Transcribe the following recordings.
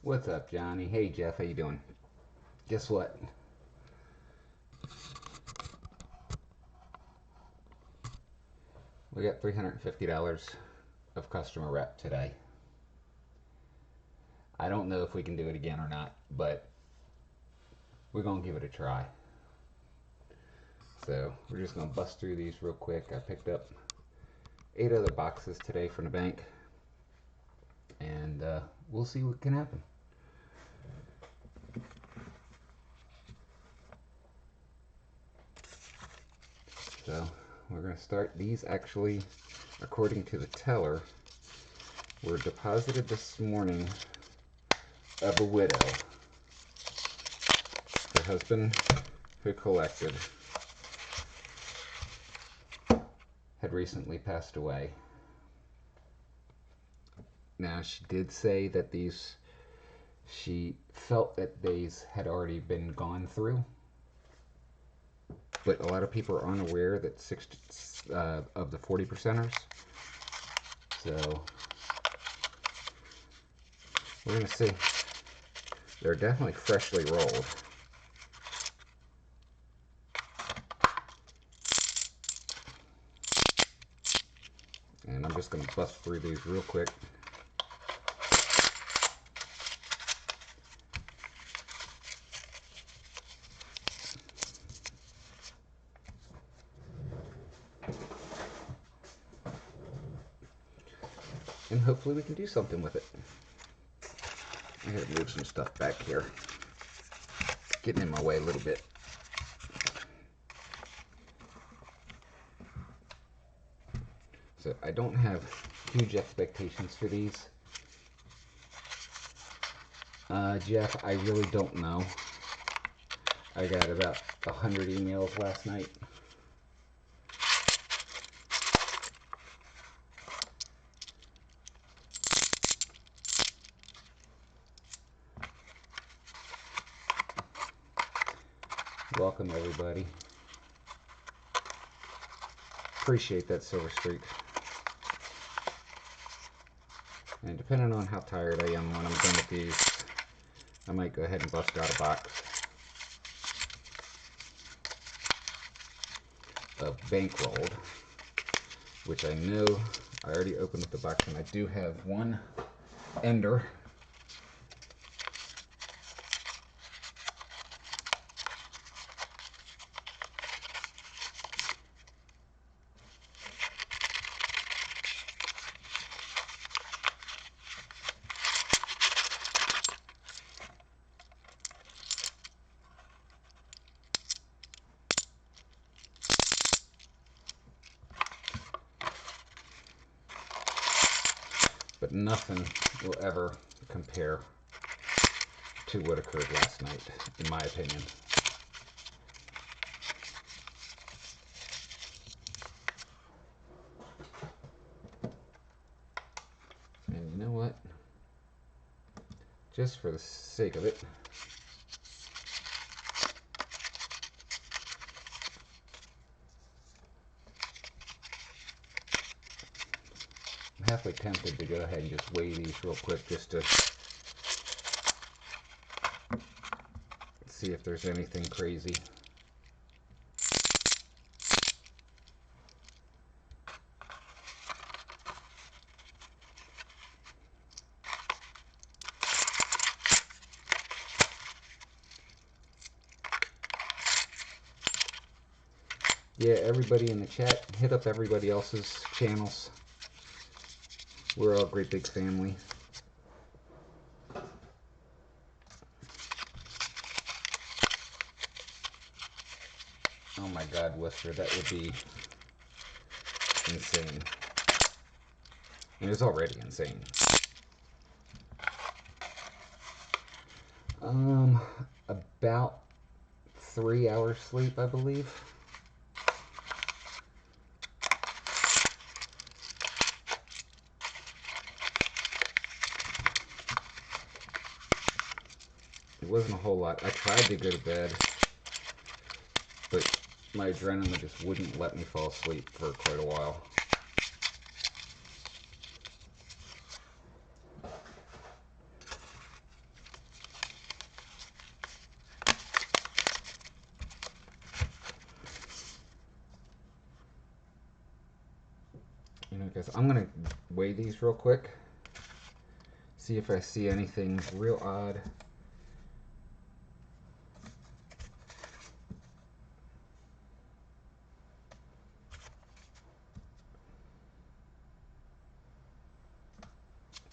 What's up, Johnny? Hey, Jeff, how you doing? Guess what? We got $350 of customer rep today. I don't know if we can do it again or not, but we're going to give it a try. So we're just going to bust through these real quick. I picked up 8 other boxes today from the bank, and we'll see what can happen. So we're going to start. These actually, according to the teller, were deposited this morning of a widow. Her husband, who collected, had recently passed away. Now, she did say that she felt that these had already been gone through, but a lot of people aren't aware that 60 of the 40 percenters. So we're going to see. They're definitely freshly rolled. And I'm just going to bust through these real quick. And hopefully we can do something with it. I gotta move some stuff back here. Getting in my way a little bit. So I don't have huge expectations for these. Jeff, I really don't know. I got about 100 emails last night. Welcome, everybody. Appreciate that silver streak. And depending on how tired I am when I'm done with these, I might go ahead and bust out a box of bankrolled, which I know I already opened up the box, and I do have one ender. But nothing will ever compare to what occurred last night, in my opinion. And you know what? Just for the sake of it, I'm halfway tempted to go ahead and just weigh these real quick just to see if there's anything crazy. Yeah, everybody in the chat, hit up everybody else's channels. We're all a great big family. Oh my God, Worcester, that would be insane. And it's already insane. About 3 hours sleep, I believe. It wasn't a whole lot. I tried to go to bed, but my adrenaline just wouldn't let me fall asleep for quite a while. You know, guys, I'm gonna weigh these real quick, see if I see anything real odd.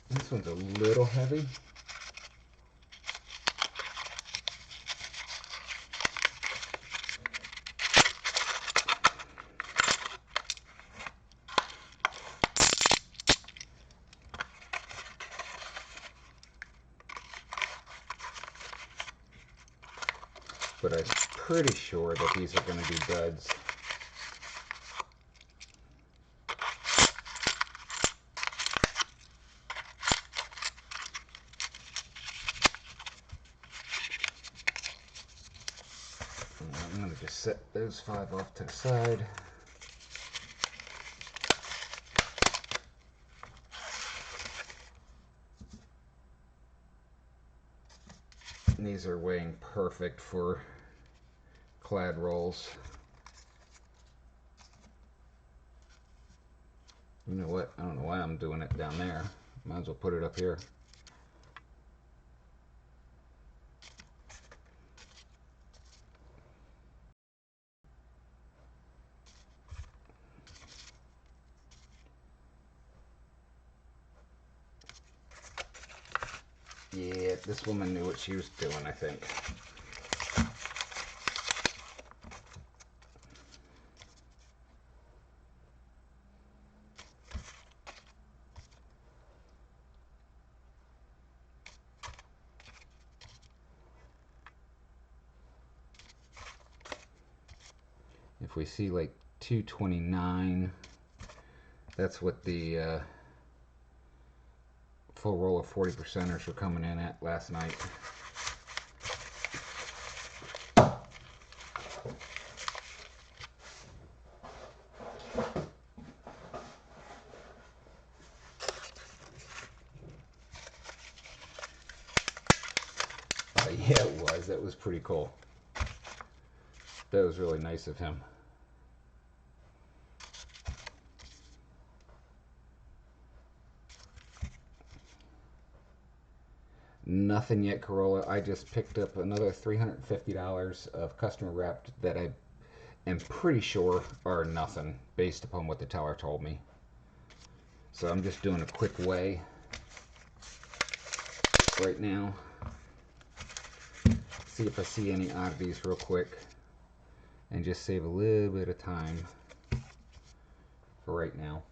This one's a little heavy. But I'm pretty sure that these are going to be duds. I'm going to just set those 5 off to the side. And these are weighing perfect for clad rolls. You know what? I don't know why I'm doing it down there. Might as well put it up here. Yeah, this woman knew what she was doing, I think. If we see like 229, that's what the full roll of 40%ers were coming in at last night. Yeah, it was. That was pretty cool. That was really nice of him. Nothing yet, Corolla. I just picked up another $350 of customer wrapped that I am pretty sure are nothing based upon what the teller told me. So I'm just doing a quick weigh right now. See if I see any oddities real quick and just save a little bit of time for right now.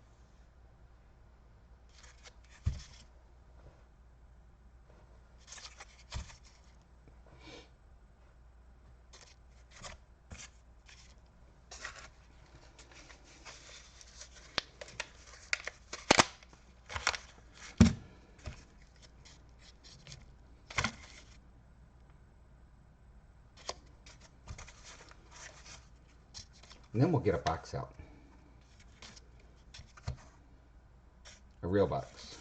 And then we'll get a box out. A real box.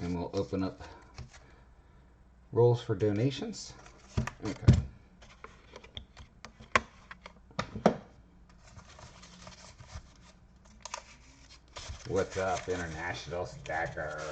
And we'll open up rolls for donations. Okay. What's up, International Stacker?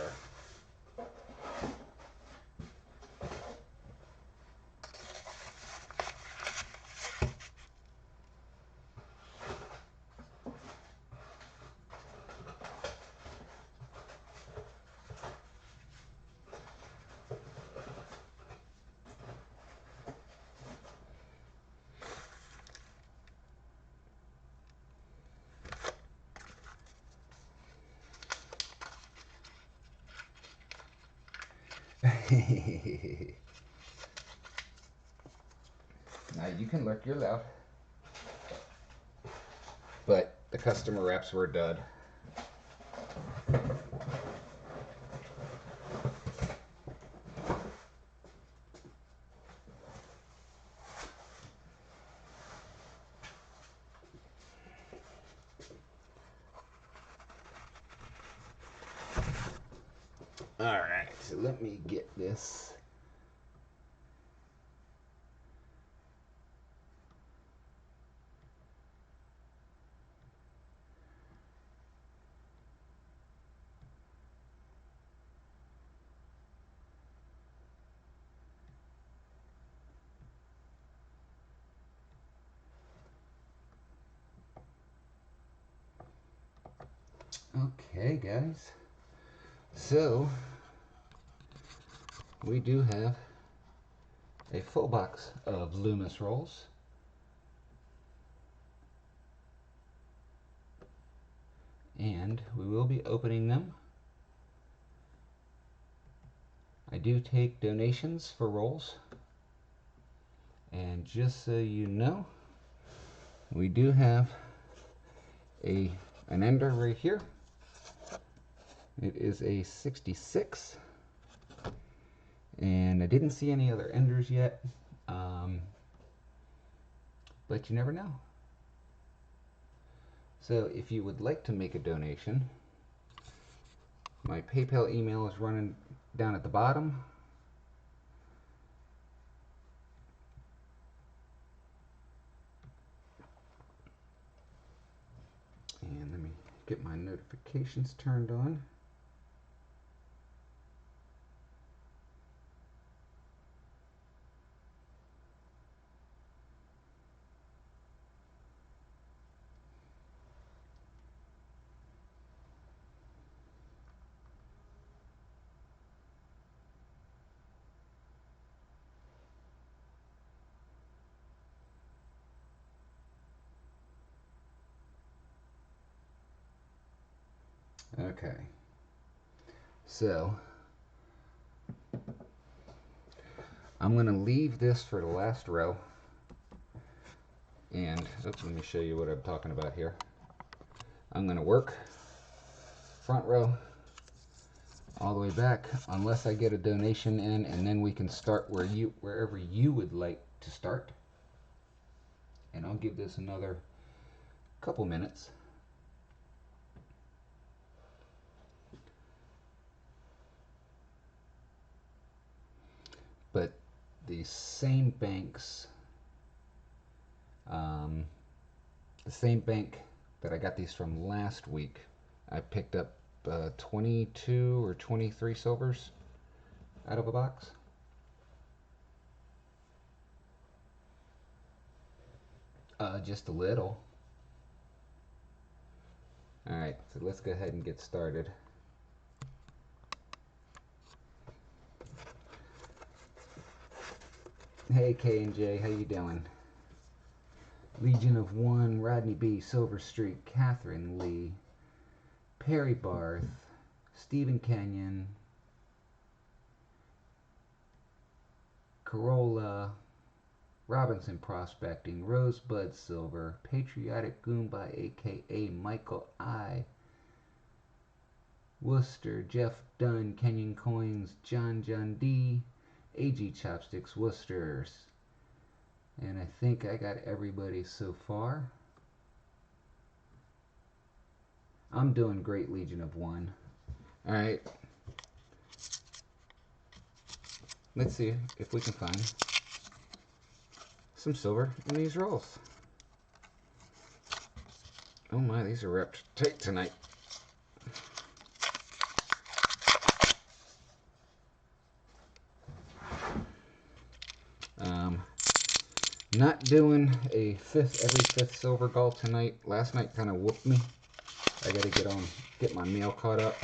Now you can look, you're loud. But the customer wraps were a dud. Alright, so let me get this. Okay, guys. So, we do have a full box of Loomis rolls. And we will be opening them. I do take donations for rolls. And just so you know, we do have an ender right here. It is a 66. And I didn't see any other enders yet. But you never know. So if you would like to make a donation, my PayPal email is running down at the bottom. And let me get my notifications turned on. Okay, so I'm going to leave this for the last row, and oops, let me show you what I'm talking about here. I'm going to work front row all the way back unless I get a donation in, and then we can start wherever you would like to start. And I'll give this another couple minutes. But the same banks, the same bank that I got these from last week, I picked up 22 or 23 silvers out of a box. Just a little. Alright, so let's go ahead and get started. Hey K&J, how you doing? Legion of One, Rodney B, Silver Streak, Catherine Lee, Perry Barth, Stephen Kenyon, Corolla, Robinson Prospecting, Rosebud Silver, Patriotic Goomba, aka Michael I, Worcester, Jeff Dunn, Kenyon Coins, John D, AG Chopsticks, Worcesters. And I think I got everybody so far. I'm doing great, Legion of One. Alright. Let's see if we can find some silver in these rolls. Oh my, these are wrapped tight tonight. Not doing a every fifth silver gall tonight. Last night kind of whooped me. I gotta get my mail caught up.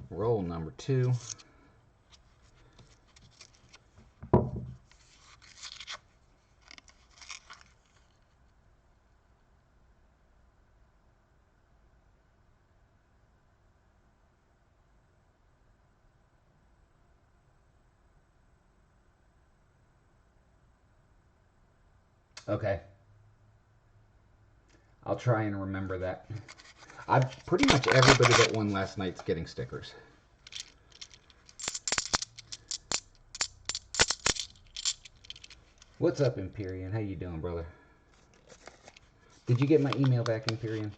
Roll number 2. Okay. I'll try and remember that. Pretty much everybody that won last night's getting stickers. What's up, Empyrean? How you doing, brother? Did you get my email back, Empyrean?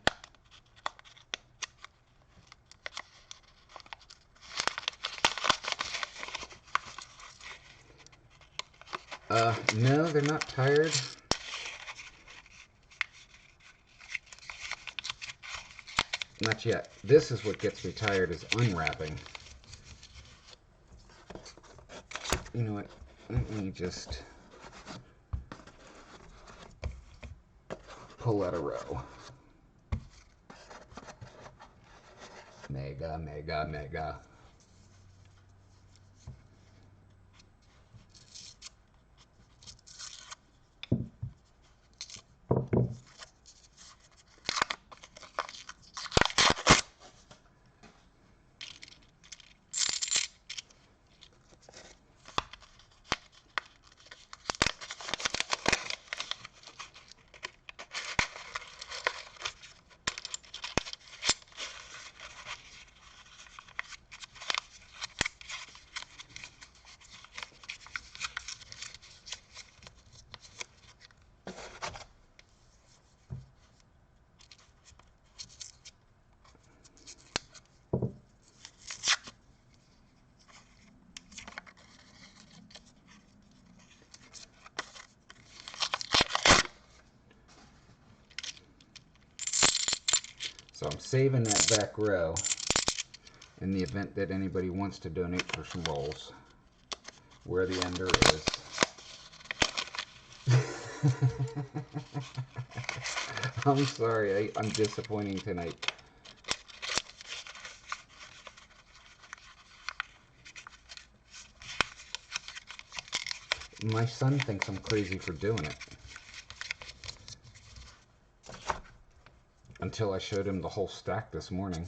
No, they're not tired. Not yet. This is what gets me tired, is unwrapping. You know what? Let me just pull out a row. Mega, mega, mega. So I'm saving that back row in the event that anybody wants to donate for some rolls, where the ender is. I'm sorry, I'm disappointing tonight. My son thinks I'm crazy for doing it. Until I showed him the whole stack this morning.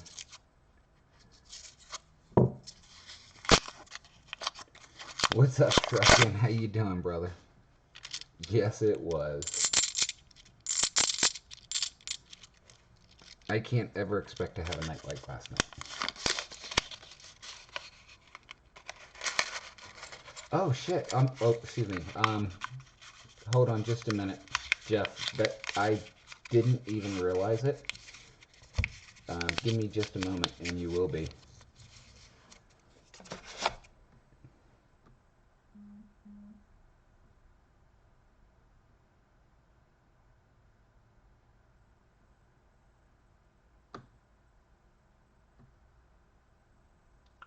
What's up, Truckin'? How you doing, brother? Yes, it was. I can't ever expect to have a night like last night. Oh, shit. Oh, excuse me. Hold on just a minute, Jeff. But I didn't even realize it. Give me just a moment, and you will be.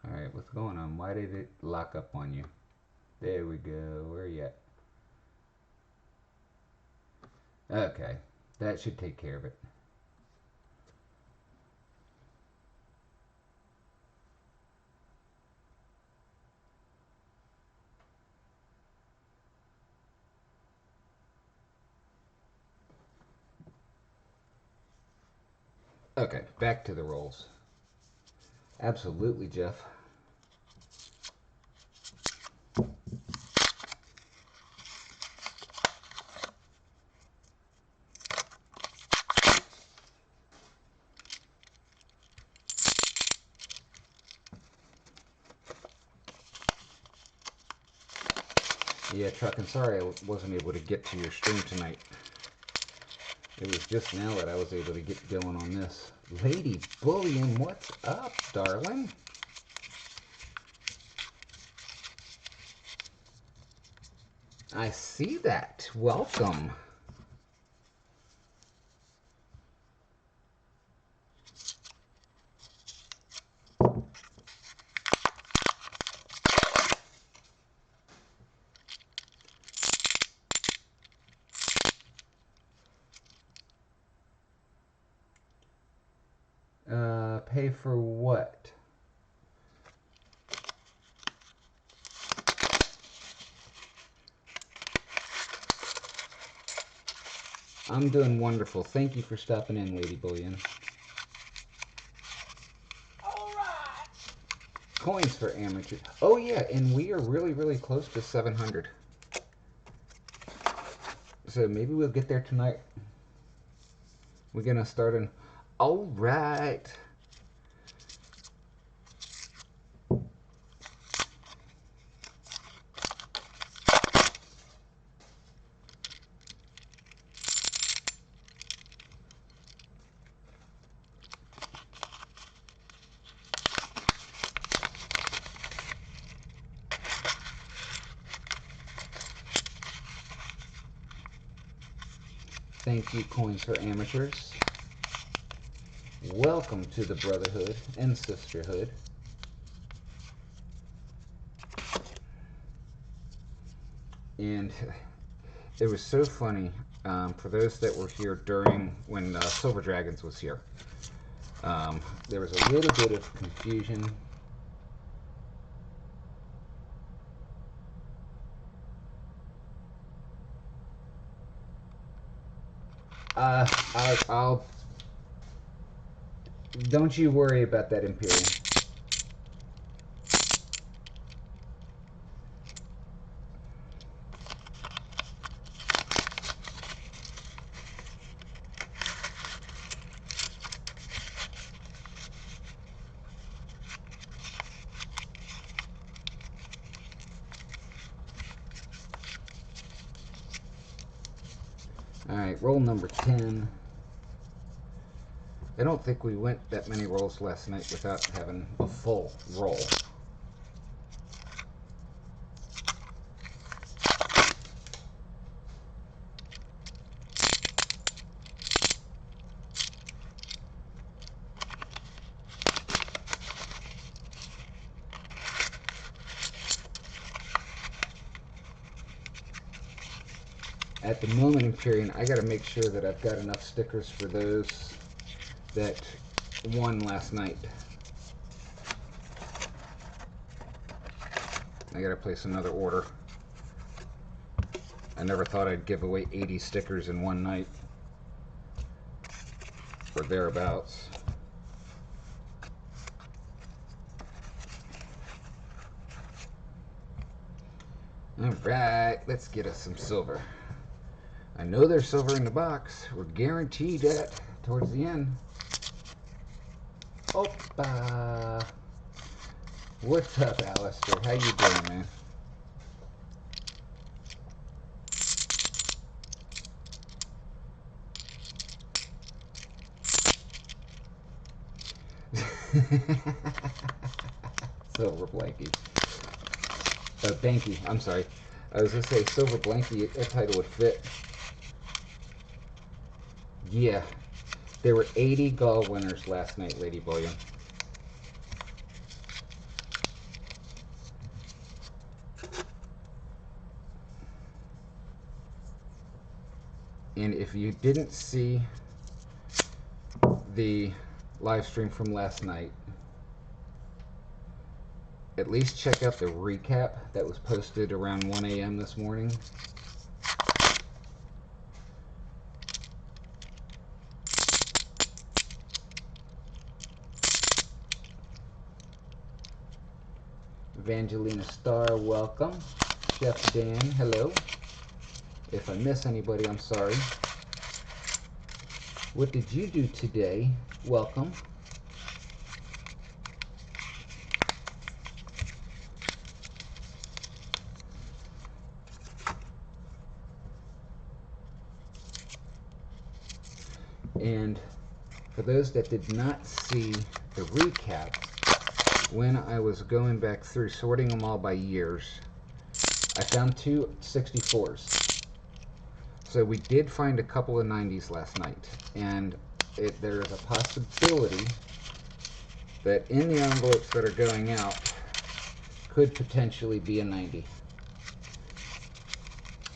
Alright, what's going on? Why did it lock up on you? There we go. Where are you at? Okay. That should take care of it. Okay, back to the rolls. Absolutely, Jeff. Yeah, Truckin', sorry I wasn't able to get to your stream tonight. It was just now that I was able to get going on this. Lady Bullion, what's up, darling? I see that. Welcome. Pay for what? I'm doing wonderful. Thank you for stopping in, Lady Bullion. All right. Coins for amateur. Oh yeah, and we are really, really close to 700. So maybe we'll get there tonight. We're gonna start in. All right. Thank you, Coins for Amateurs. Welcome to the brotherhood and sisterhood. And it was so funny for those that were here during when Silver Dragons was here. There was a little bit of confusion. I'll don't you worry about that, Imperium. Alright, roll number 10. I don't think we went that many rolls last night without having a full roll. At the moment, Imperium, I gotta make sure that I've got enough stickers for those that won last night. I gotta place another order. I never thought I'd give away 80 stickers in one night. Or thereabouts. Alright, let's get us some silver. I know there's silver in the box. We're guaranteed that towards the end. Opa! What's up, Alistair? How you doing, man? Silver Blanky. Banky, I'm sorry. I was going to say Silver Blanky, that title would fit. Yeah. There were 80 Gaul winners last night, Lady Bullion. And if you didn't see the live stream from last night, at least check out the recap that was posted around 1 a.m. this morning. Evangelina Starr, welcome. Chef Dan, hello. If I miss anybody, I'm sorry. What did you do today? Welcome. And for those that did not see the recap, when I was going back through sorting them all by years, I found two 64s. So we did find a couple of 90s last night, and there is a possibility that in the envelopes that are going out could potentially be a 90.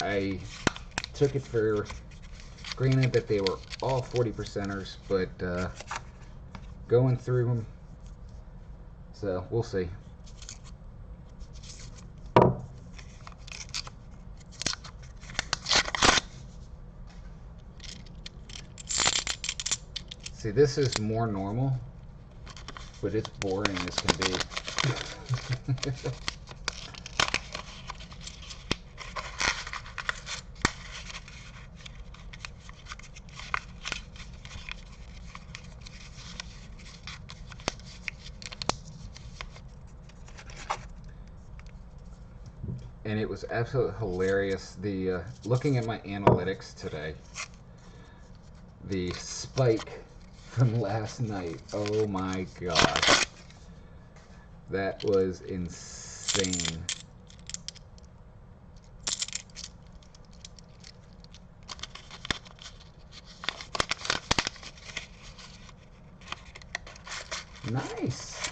I took it for granted that they were all 40%ers, but going through them, so we'll see. See, this is more normal, but it's boring as can be. And it was absolutely hilarious. The looking at my analytics today, the spike from last night. Oh my gosh, that was insane. Nice.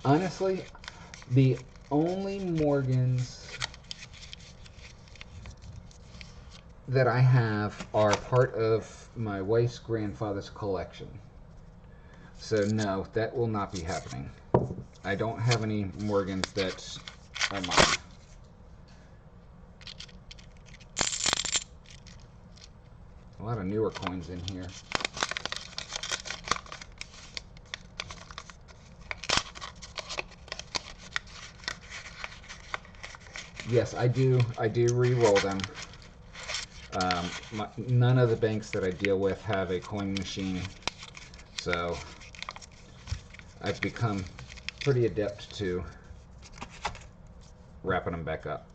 Honestly, the only Morgans that I have are part of my wife's grandfather's collection. So no, that will not be happening. I don't have any Morgans that are mine. A lot of newer coins in here. Yes, I do. I do re-roll them. None of the banks that I deal with have a coin machine, so I've become pretty adept to wrapping them back up.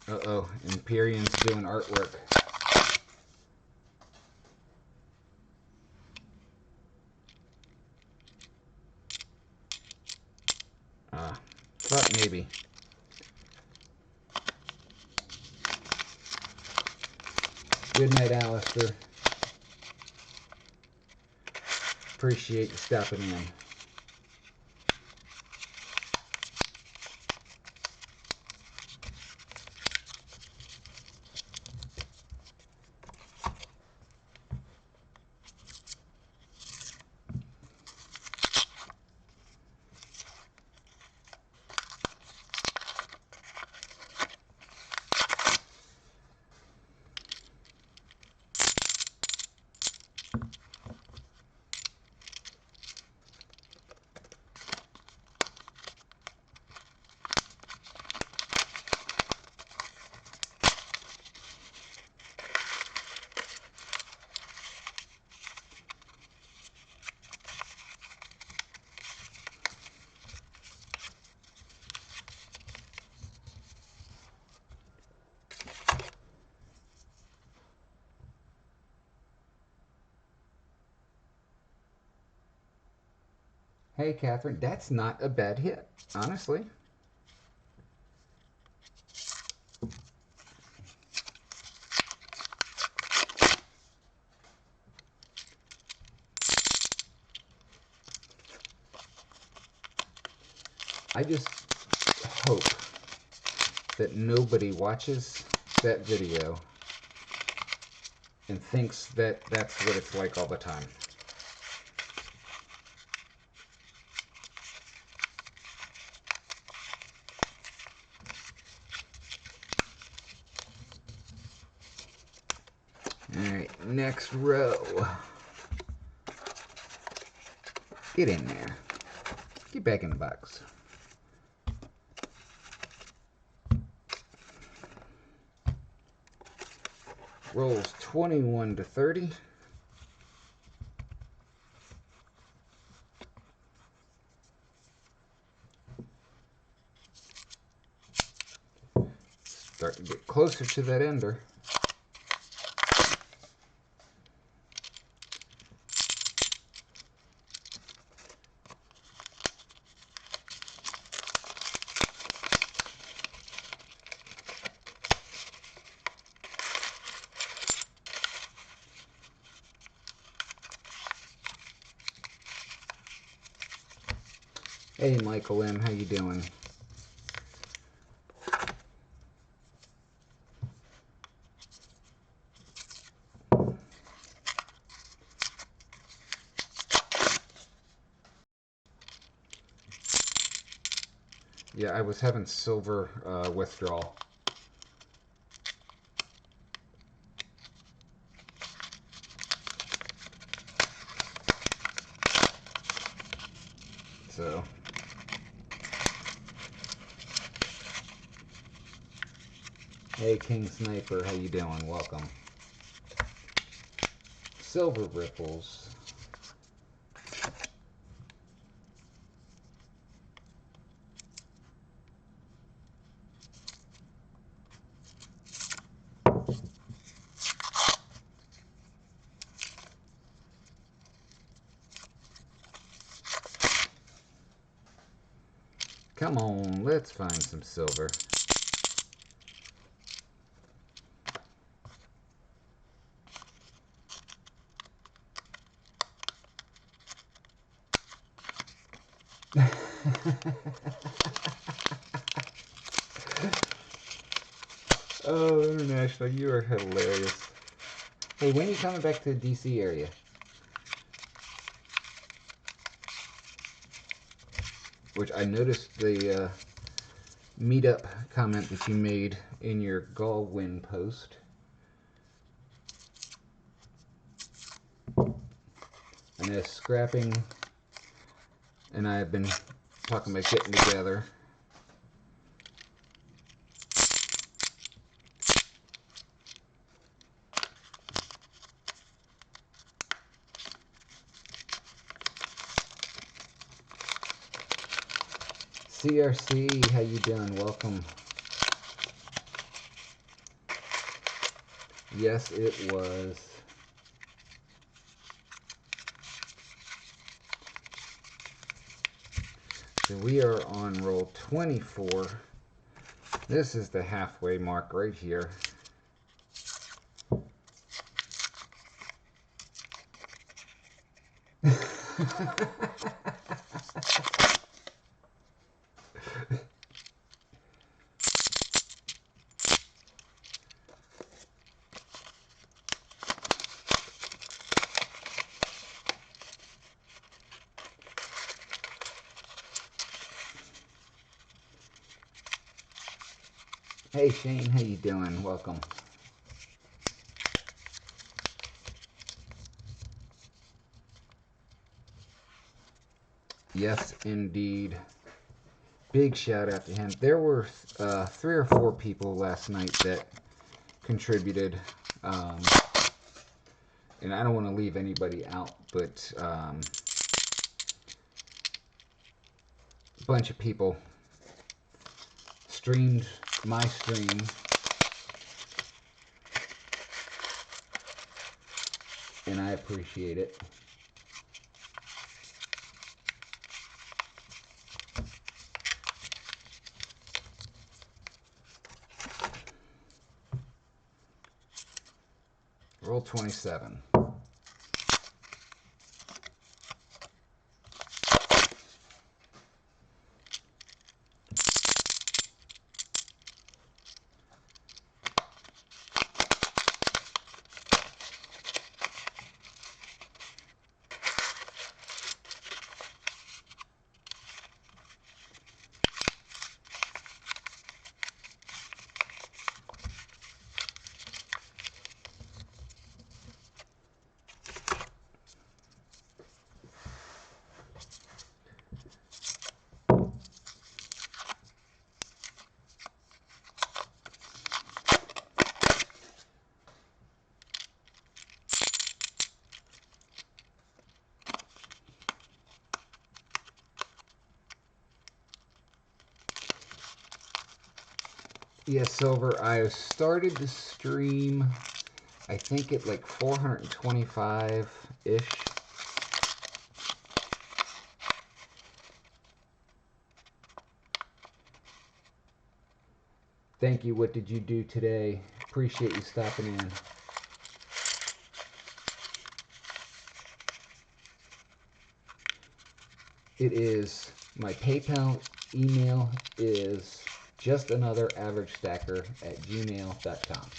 Uh-oh, Empyrean's doing artwork. Thought maybe. Good night, Alistair. Appreciate you stopping in. Hey, Catherine, that's not a bad hit, honestly. I just hope that nobody watches that video and thinks that that's what it's like all the time. Alright, next row. Get in there. Get back in the box. Rolls 21 to 30. Start to get closer to that ender. Hey, Michael M., how you doing? Yeah, I was having silver withdrawal. So hey, King Sniper, how you doing? Welcome. Silver Ripples. Come on, let's find some silver. Oh, International, you are hilarious. Hey, when are you coming back to the DC area? Which I noticed the meetup comment that you made in your Galwin post. I know Scrapping and I have been talking about getting together. CRC, how you doing? Welcome. Yes, it was. So we are on roll 24. This is the halfway mark right here. Hey Shane, how you doing? Welcome. Yes, indeed. Big shout out to him. There were 3 or 4 people last night that contributed, and I don't want to leave anybody out, but a bunch of people streamed my stream, and I appreciate it. Roll 27. Yes, Silver, I started the stream, I think at like 425-ish. Thank you. What did you do today? Appreciate you stopping in. It is, my PayPal email is justanother.averagestacker@gmail.com.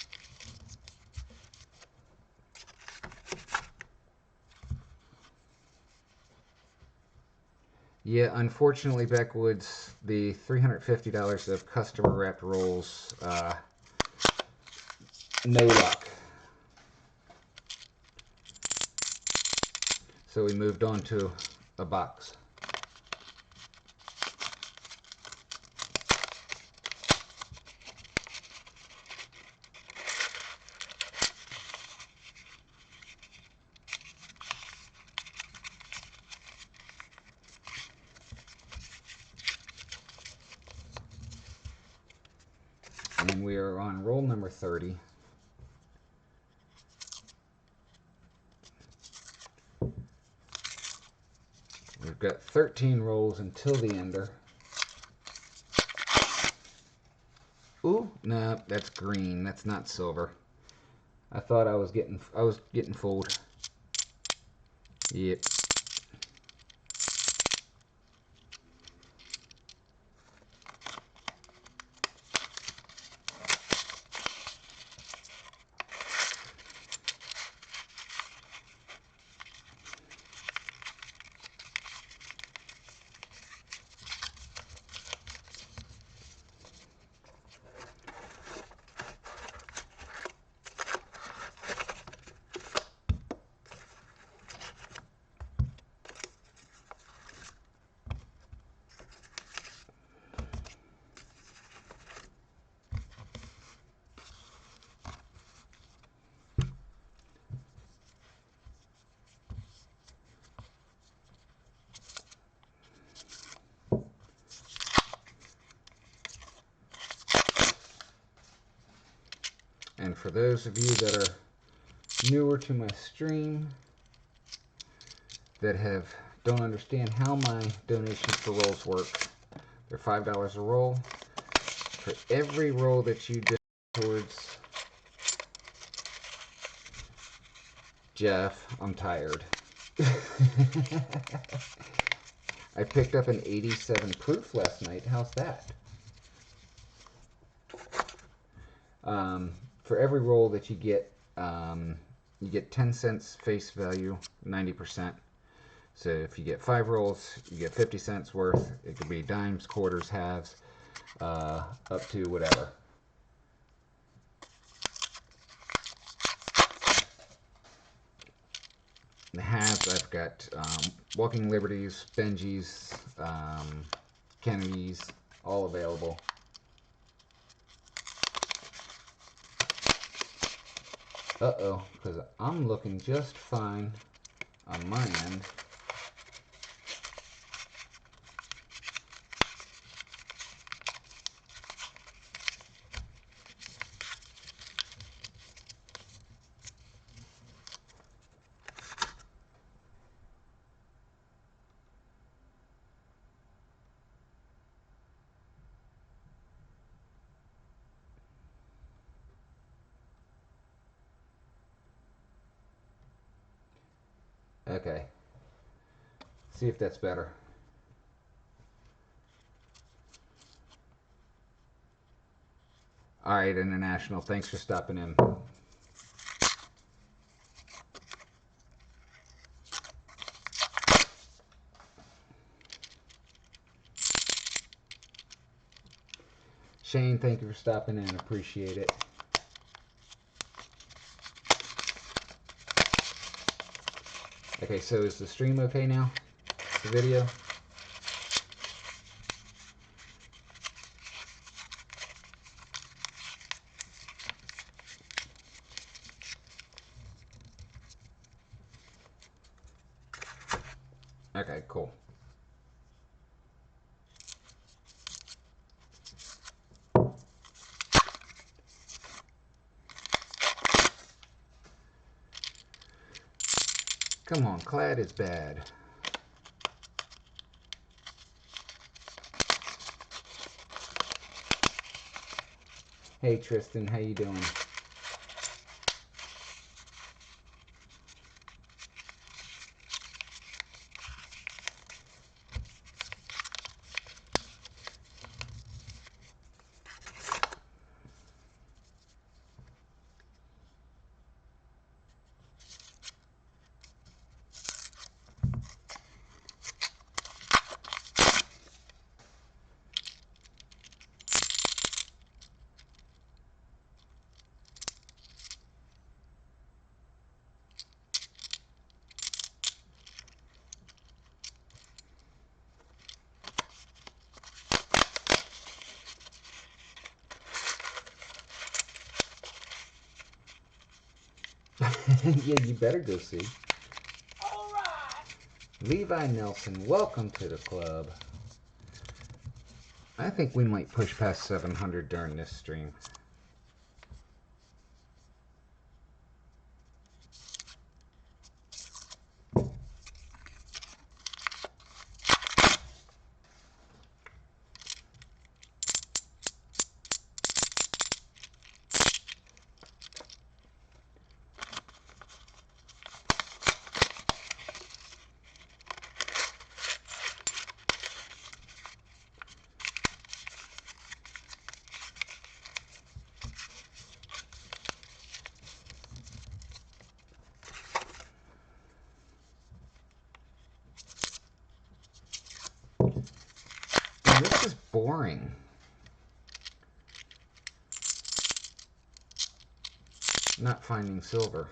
Yeah, unfortunately, Backwoods, the $350 of customer wrapped rolls, no luck. So we moved on to a box. are on roll number 30. We've got 13 rolls until the ender. Ooh, no, that's green. That's not silver. I thought I was getting fooled. Yep. And for those of you that are newer to my stream, that don't understand how my donations for rolls work, they're $5 a roll. For every roll that you do towards Jeff, I'm tired. I picked up an 87 proof last night. How's that? For every roll that you get 10 cents face value, 90%. So if you get 5 rolls, you get 50 cents worth. It could be dimes, quarters, halves, up to whatever. The halves, I've got Walking Liberties, Benjis, Kennedys, all available. Uh-oh, because I'm looking just fine on my end. Okay. See if that's better. All right, International. Thanks for stopping in. Shane, thank you for stopping in. Appreciate it. Okay, so is the stream okay now? The video? Okay, cool. Come on, Clad is bad. Hey Tristan, how you doing? Yeah, you better go see. All right. Levi Nelson, welcome to the club. I think we might push past 700 during this stream. boring. Not finding silver.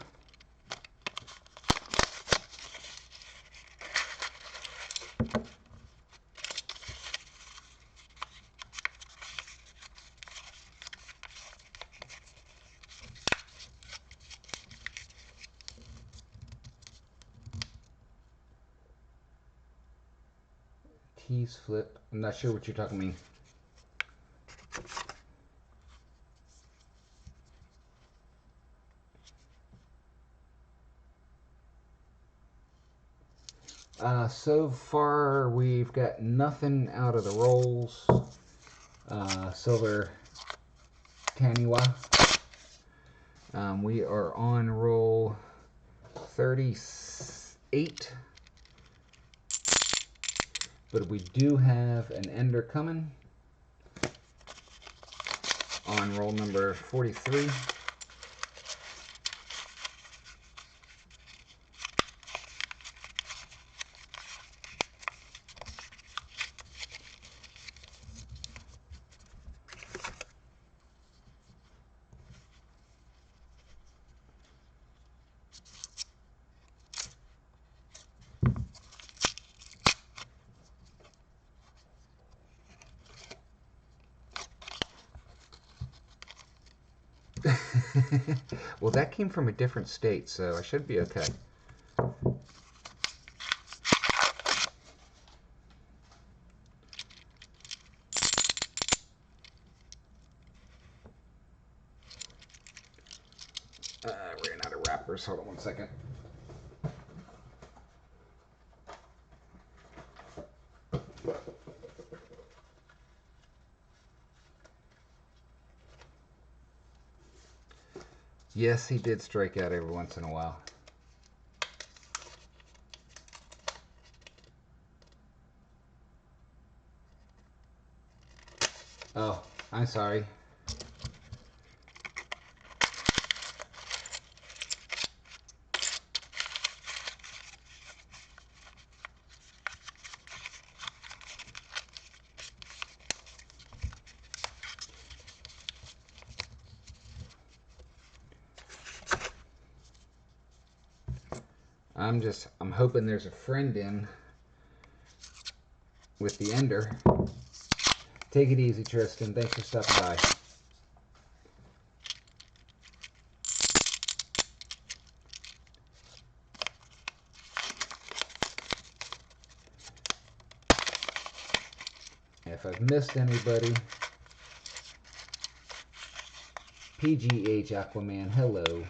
Keys flip. I'm not sure what you're talking about. So far, we've got nothing out of the rolls. Silver Taniwa. We are on roll 38. But we do have an ender coming on roll number 43. Well, that came from a different state, so I should be okay. Ran out of wrappers. Hold on one second. Yes, he did strike out every once in a while. Oh, I'm sorry. I'm hoping there's a friend in with the ender. Take it easy, Tristan. Thanks for stopping by. If I've missed anybody, PGH Aquaman, hello.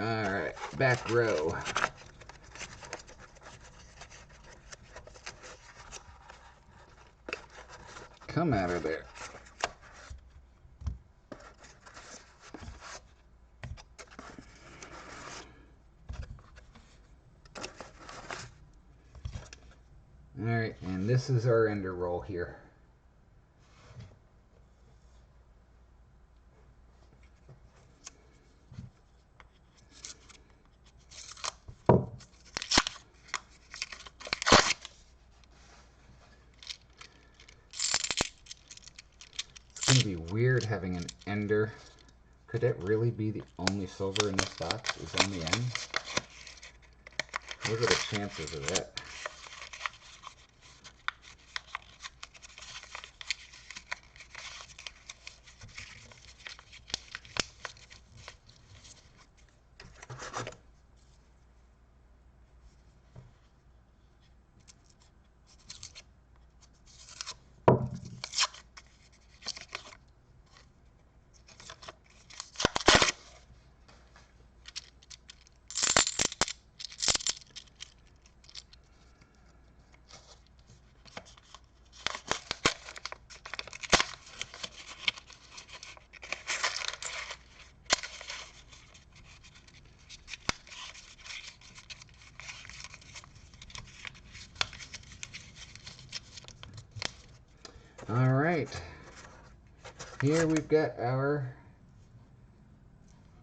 Alright, back row. Come out of there. Alright, and this is our ender roll here. It's going to be weird having an ender. Could that really be the only silver in this box is on the end? What are the chances of that? All right, here we've got our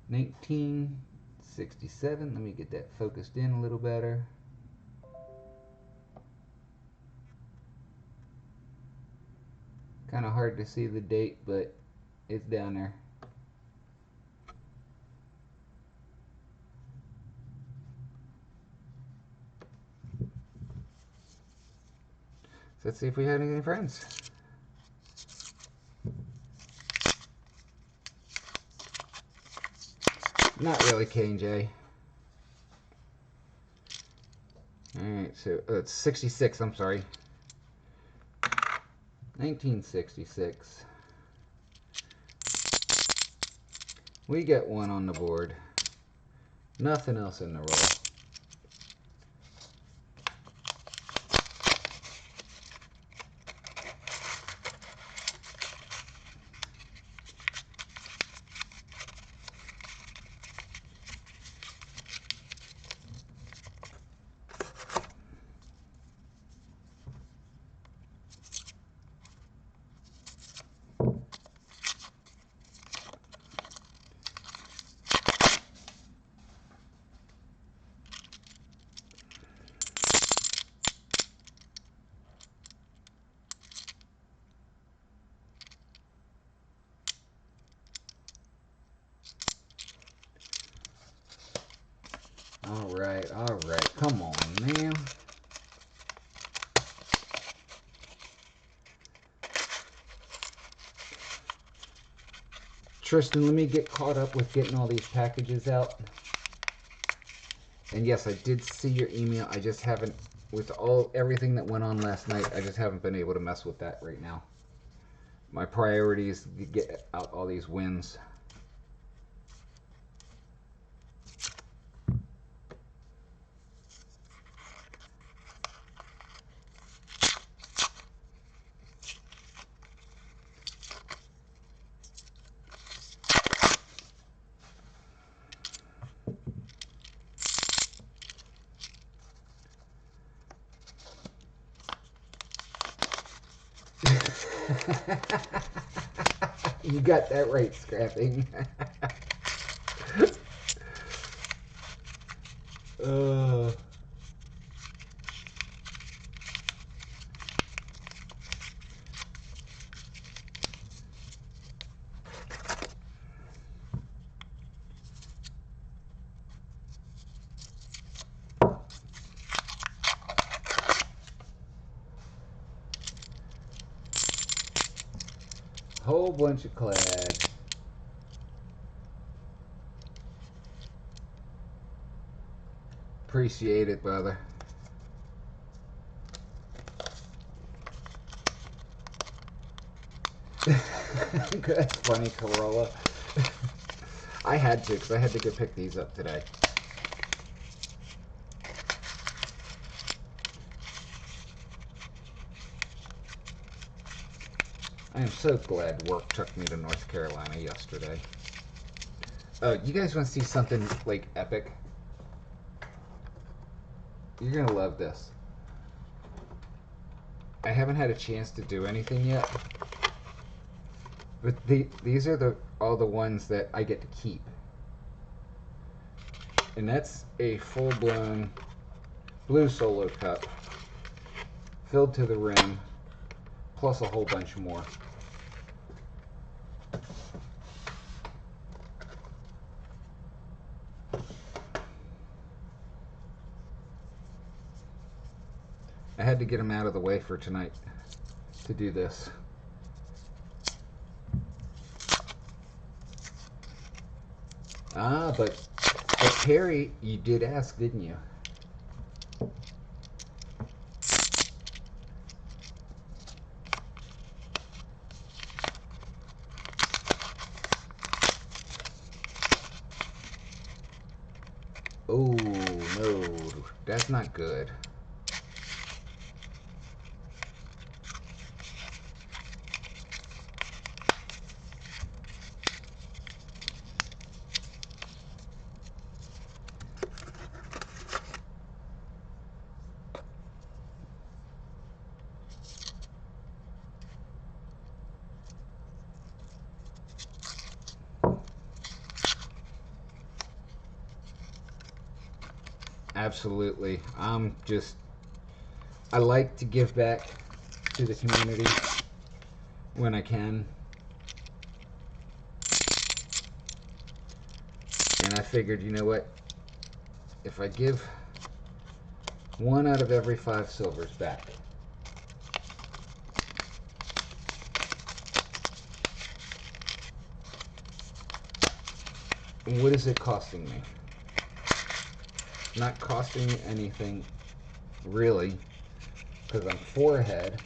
19 1967. Let me get that focused in a little better. Kind of hard to see the date, but it's down there. So let's see if we had any friends. Not really K&J. Alright, so it's 66, I'm sorry. 1966. We get one on the board. Nothing else in the roll. Alright, come on, man. Tristan, let me get caught up with getting all these packages out. And yes, I did see your email. I just haven't, with everything that went on last night, I just haven't been able to mess with that right now. My priority is to get out all these wins. You got that right, Scrapping. Whole bunch of clad. Appreciate it, brother. That's funny, Corolla. I had to, because I had to go pick these up today. I am so glad work took me to North Carolina yesterday. You guys want to see something, like, epic? You're going to love this. I haven't had a chance to do anything yet. But these are all the ones that I get to keep. And that's a full-blown blue Solo cup. Filled to the rim. Plus a whole bunch more. I had to get them out of the way for tonight to do this. But Perry, you did ask, didn't you? Oh, no, that's not good. absolutely. I like to give back to the community when I can. And I figured, you know what? If I give 1 out of every 5 silvers back, what is it costing me? Not costing me anything, really, because I'm 4 ahead.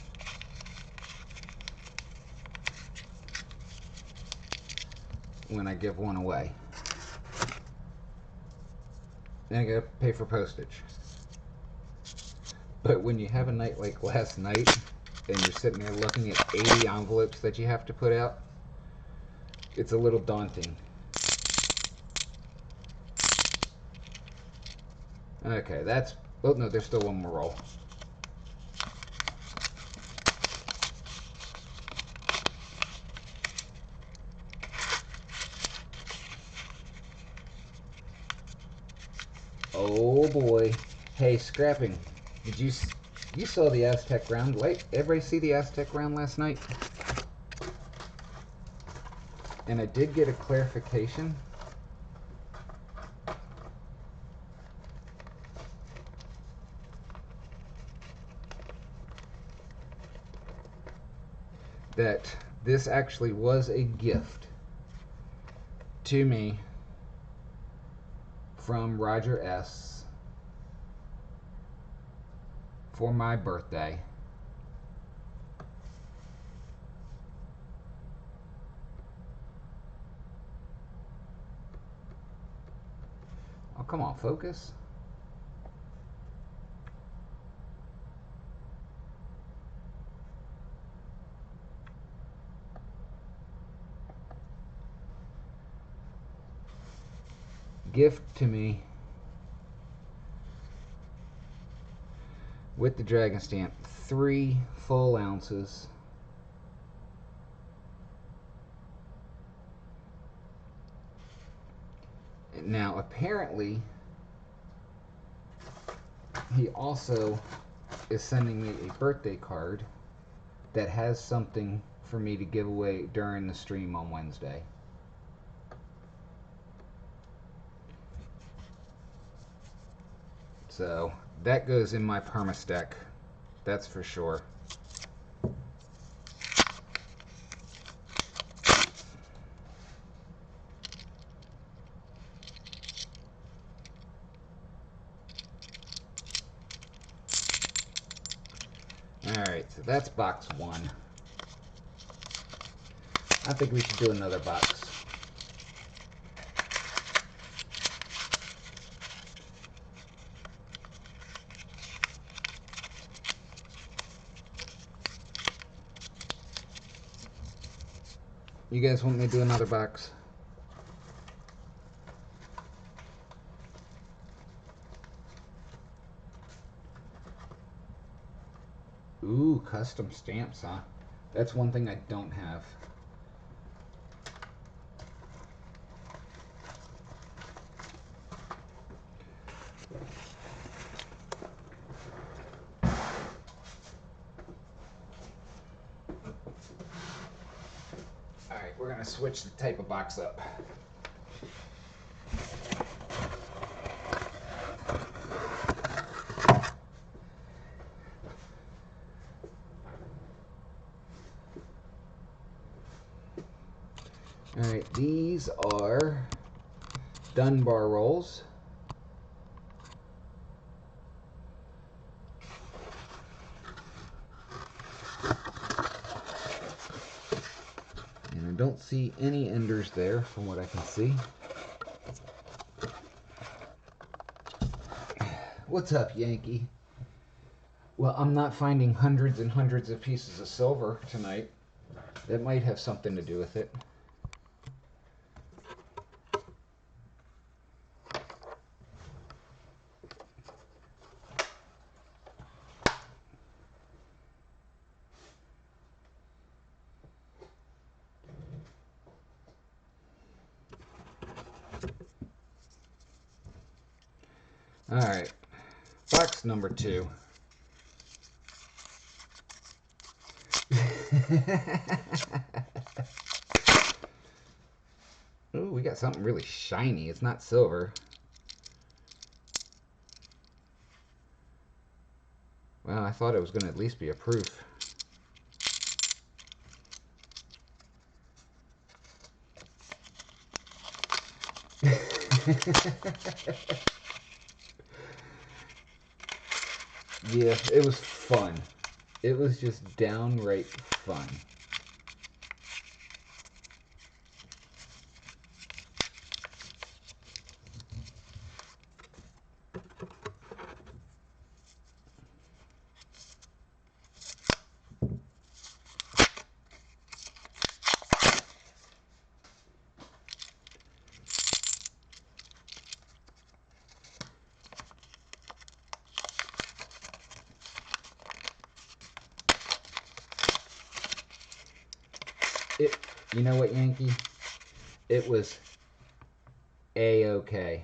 When I give 1 away. Then I gotta pay for postage. But when you have a night like last night, and you're sitting there looking at 80 envelopes that you have to put out, it's a little daunting. Okay, that's... Oh, no, there's still 1 more roll. Oh, boy. Hey, Scrapping, did you saw the Aztec round? Like, everybody see the Aztec round last night? And I did get a clarification. That this actually was a gift to me from Roger S. for my birthday. Oh, come on, focus. Gift to me with the dragon stamp, 3 full ounces. Now, apparently, he also is sending me a birthday card that has something for me to give away during the stream on Wednesday. So that goes in my permastack, that's for sure. Alright, so that's box 1. I think we should do another box. You guys want me to do another box? Ooh, custom stamps, huh? That's one thing I don't have. Alright, we're gonna switch the type of box up. Alright, these are Dunbar rolls. And I don't see any enders there from what I can see. What's up, Yankee? Well, I'm not finding hundreds and hundreds of pieces of silver tonight. That might have something to do with it. Alright, Box number 2. Ooh, we got something really shiny. It's not silver. Well, I thought it was going to at least be a proof. Yeah, it was fun. It was just downright fun. You know what, Yankee? It was A-okay.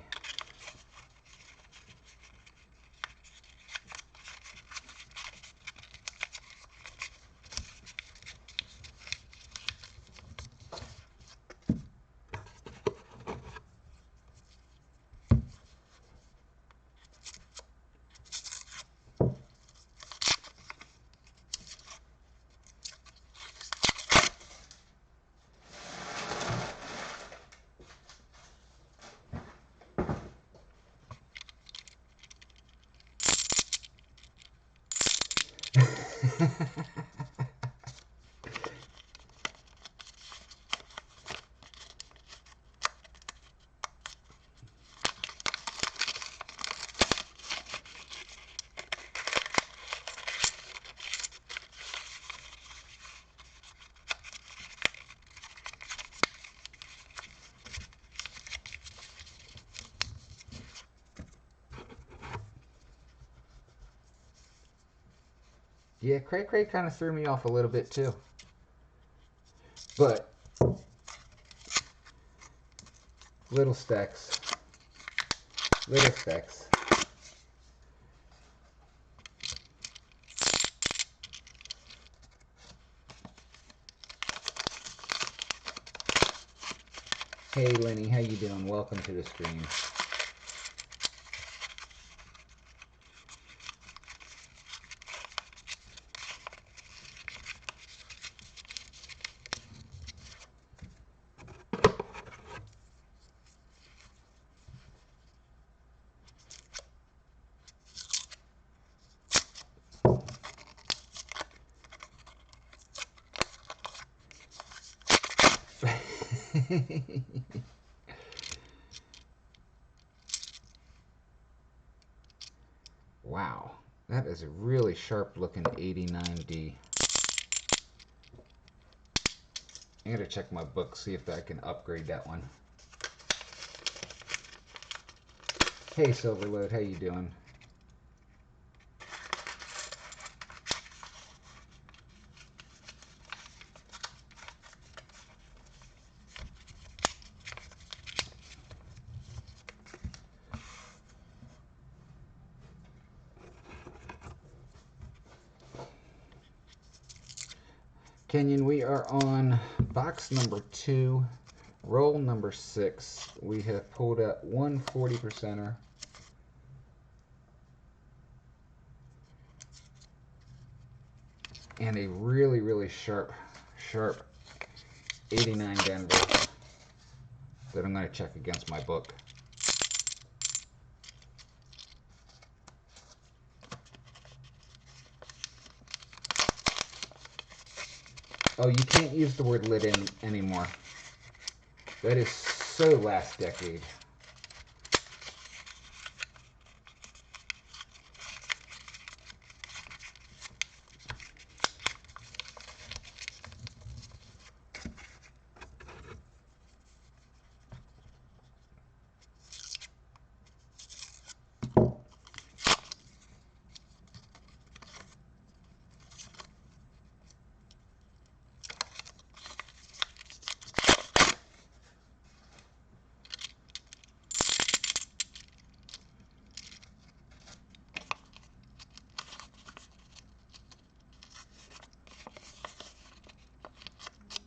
Yeah, Cray Cray kind of threw me off a little bit too. But little stacks. Little stacks. Hey Lenny, how you doing? Welcome to the stream. Wow, that is a really sharp looking 89D. I gotta check my book, see if I can upgrade that one. Hey Silverload, how you doing? Kenyon, we are on box number 2, roll number 6. We have pulled out one 40%er. And a really, really sharp 89 Denver that I'm going to check against my book. Oh, you can't use the word lit in anymore. That is so last decade.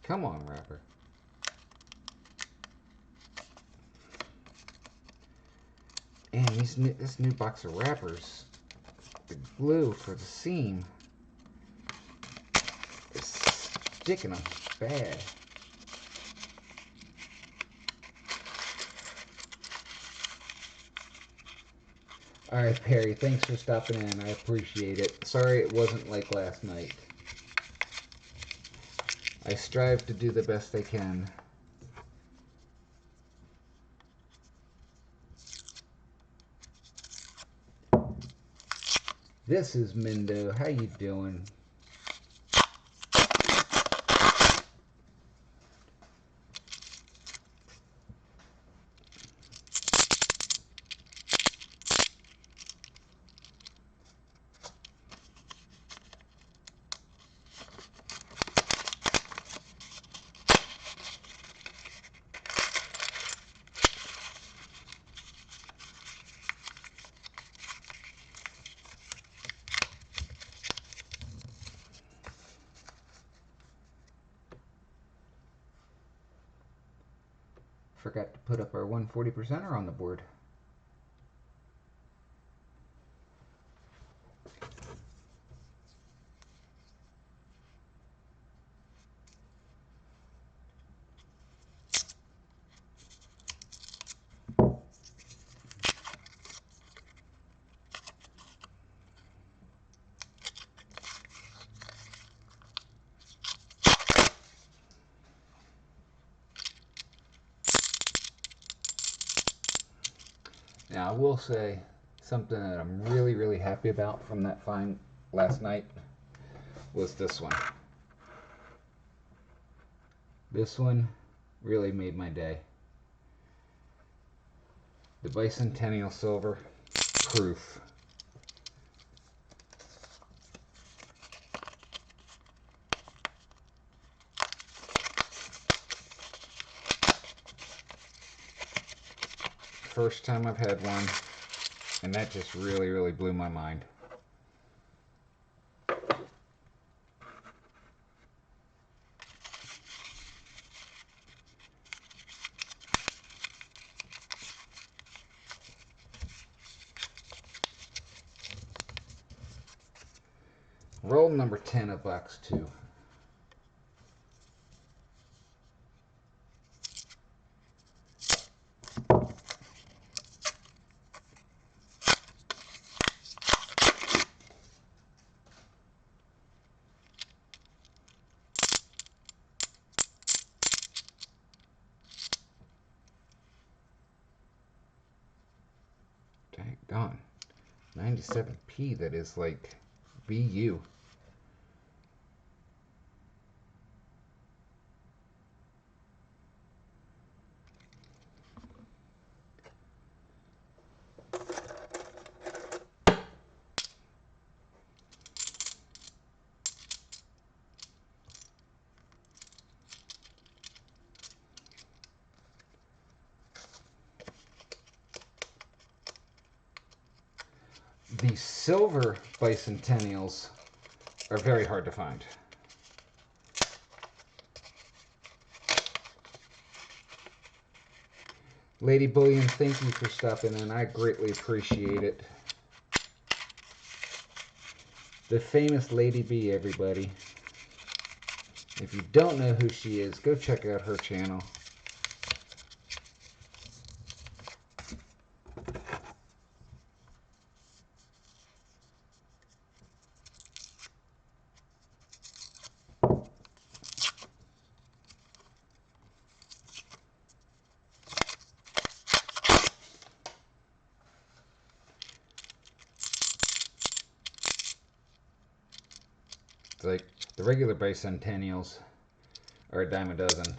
Come on, wrapper. And this new box of wrappers, the glue for the seam is sticking them bad. Alright, Perry, thanks for stopping in. I appreciate it. Sorry it wasn't like last night. I strive to do the best I can. This is Mendo. How you doing? Forgot to put up our 140%er on the board. Now, I will say something that I'm really, really happy about from that find last night was this one. This one really made my day. The Bicentennial Silver Proof. First time I've had one, and that just really, really blew my mind. Roll number 10 of box 2. Daggone. 97p, that is like BU. The silver Bicentennials are very hard to find. Lady Bullion, thank you for stopping in. I greatly appreciate it. The famous Lady B, everybody. If you don't know who she is, go check out her channel. It's like the regular Bicentennials are a dime a dozen.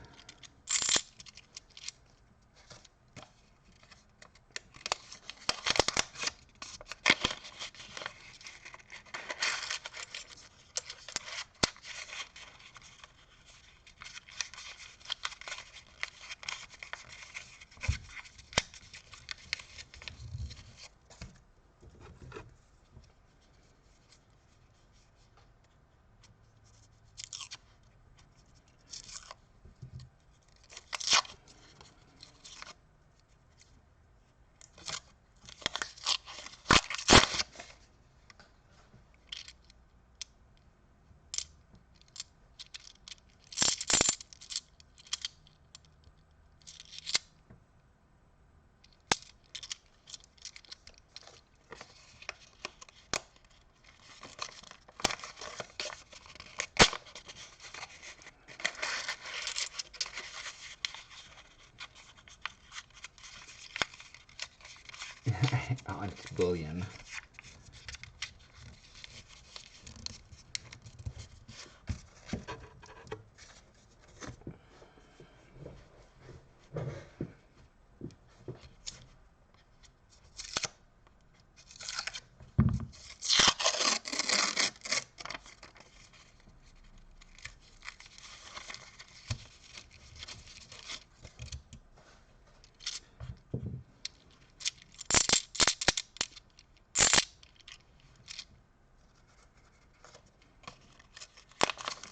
Aunt Billion.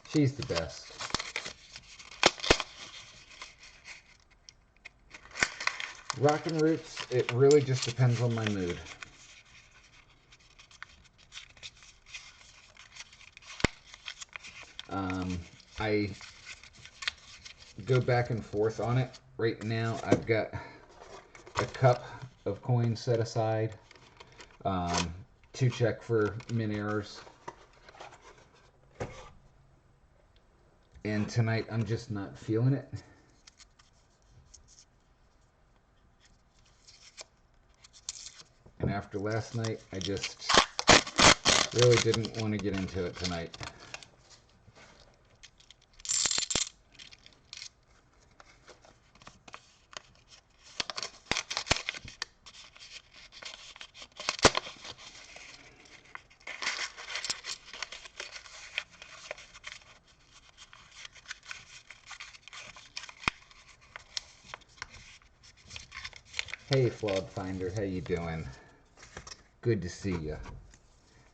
She's the best. Rockin' Roots, it really just depends on my mood. I go back and forth on it. Right now, I've got a cup of coins set aside to check for min errors. And tonight, I'm just not feeling it. And after last night, I just really didn't want to get into it tonight. Hey, Flawed Finder, how you doing? Good to see you.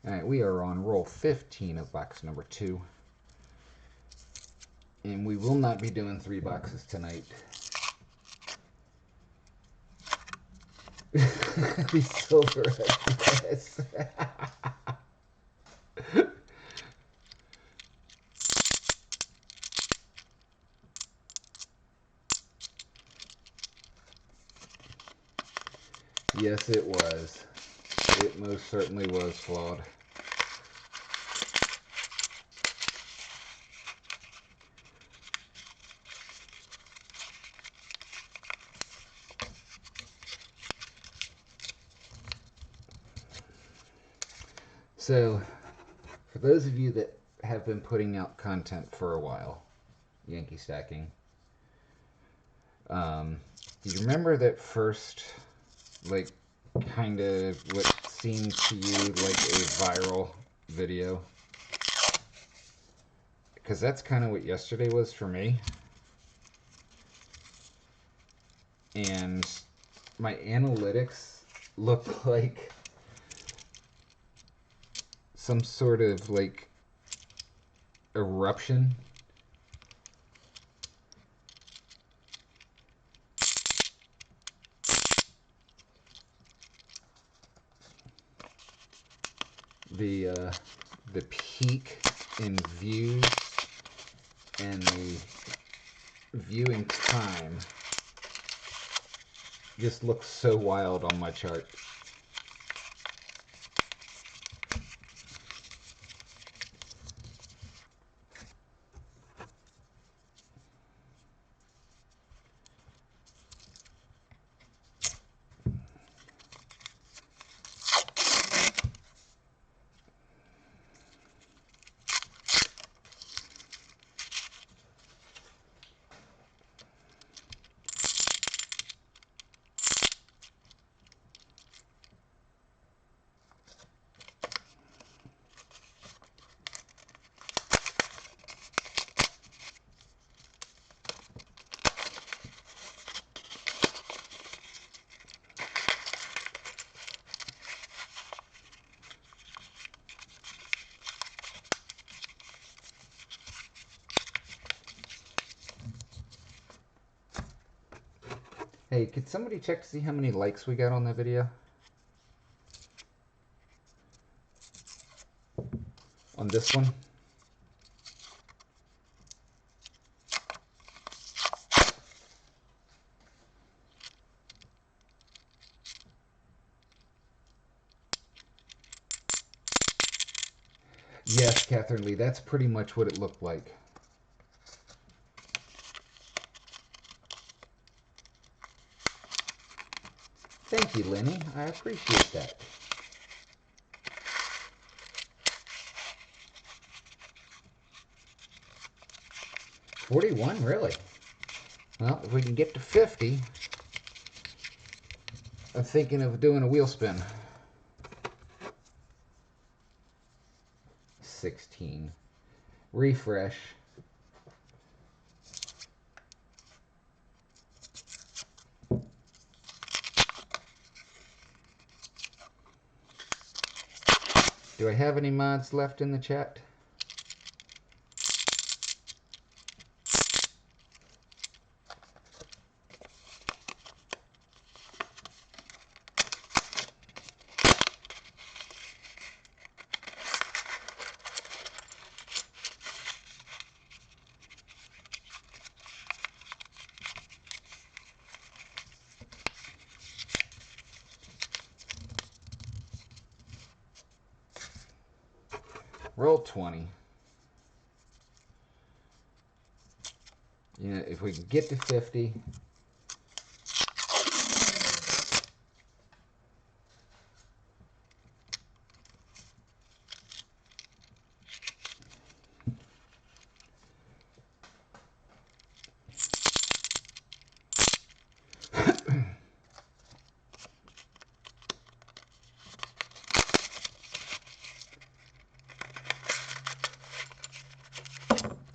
Alright, we are on roll 15 of box number 2. And we will not be doing 3 boxes tonight. The silver, yes. Yes, it was. It most certainly was flawed. So, for those of you that have been putting out content for a while, Yankee Stacking, you remember that first, like, kind of what seemed to you like a viral video? Because that's kind of what yesterday was for me. And my analytics looked like some sort of like eruption. The peak in views and the viewing time just looks so wild on my chart. Hey, could somebody check to see how many likes we got on that video? On this one? Yes, Catherine Lee, that's pretty much what it looked like. Thank you, Lenny. I appreciate that. $41, really? Well, if we can get to 50, I'm thinking of doing a wheel spin. 16. Refresh. Do I have any mods left in the chat? Roll 20. You know, if we can get to 50.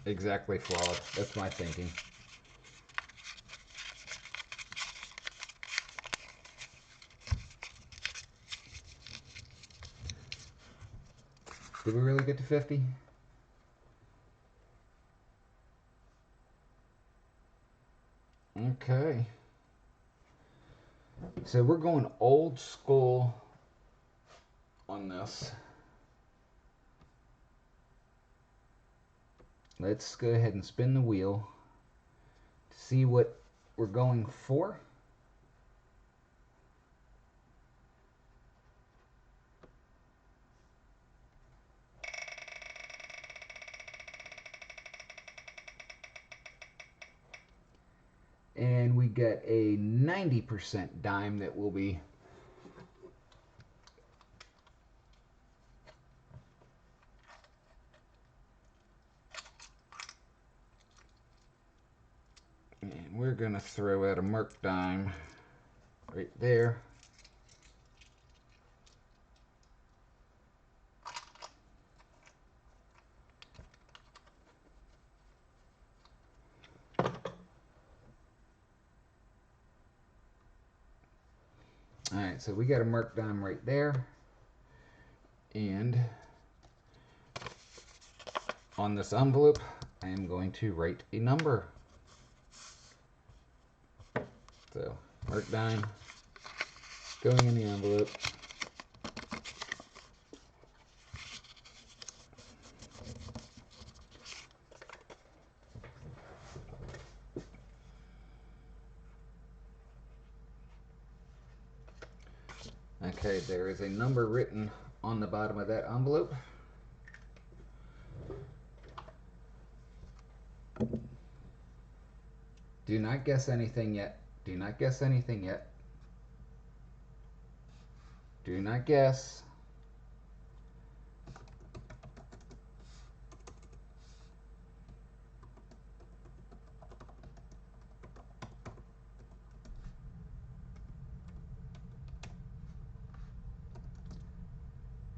Exactly flawed. That's my thinking. Did we really get to 50? Okay. So we're going old school on this. Let's go ahead and spin the wheel to see what we're going for. And we get a 90% dime that will be and we're gonna throw out a Merc dime right there. Alright, so we got a Merc dime right there. And on this envelope, I am going to write a number. So, Merc dime going in the envelope. Okay, there is a number written on the bottom of that envelope. Do not guess anything yet. Do not guess anything yet. Do not guess.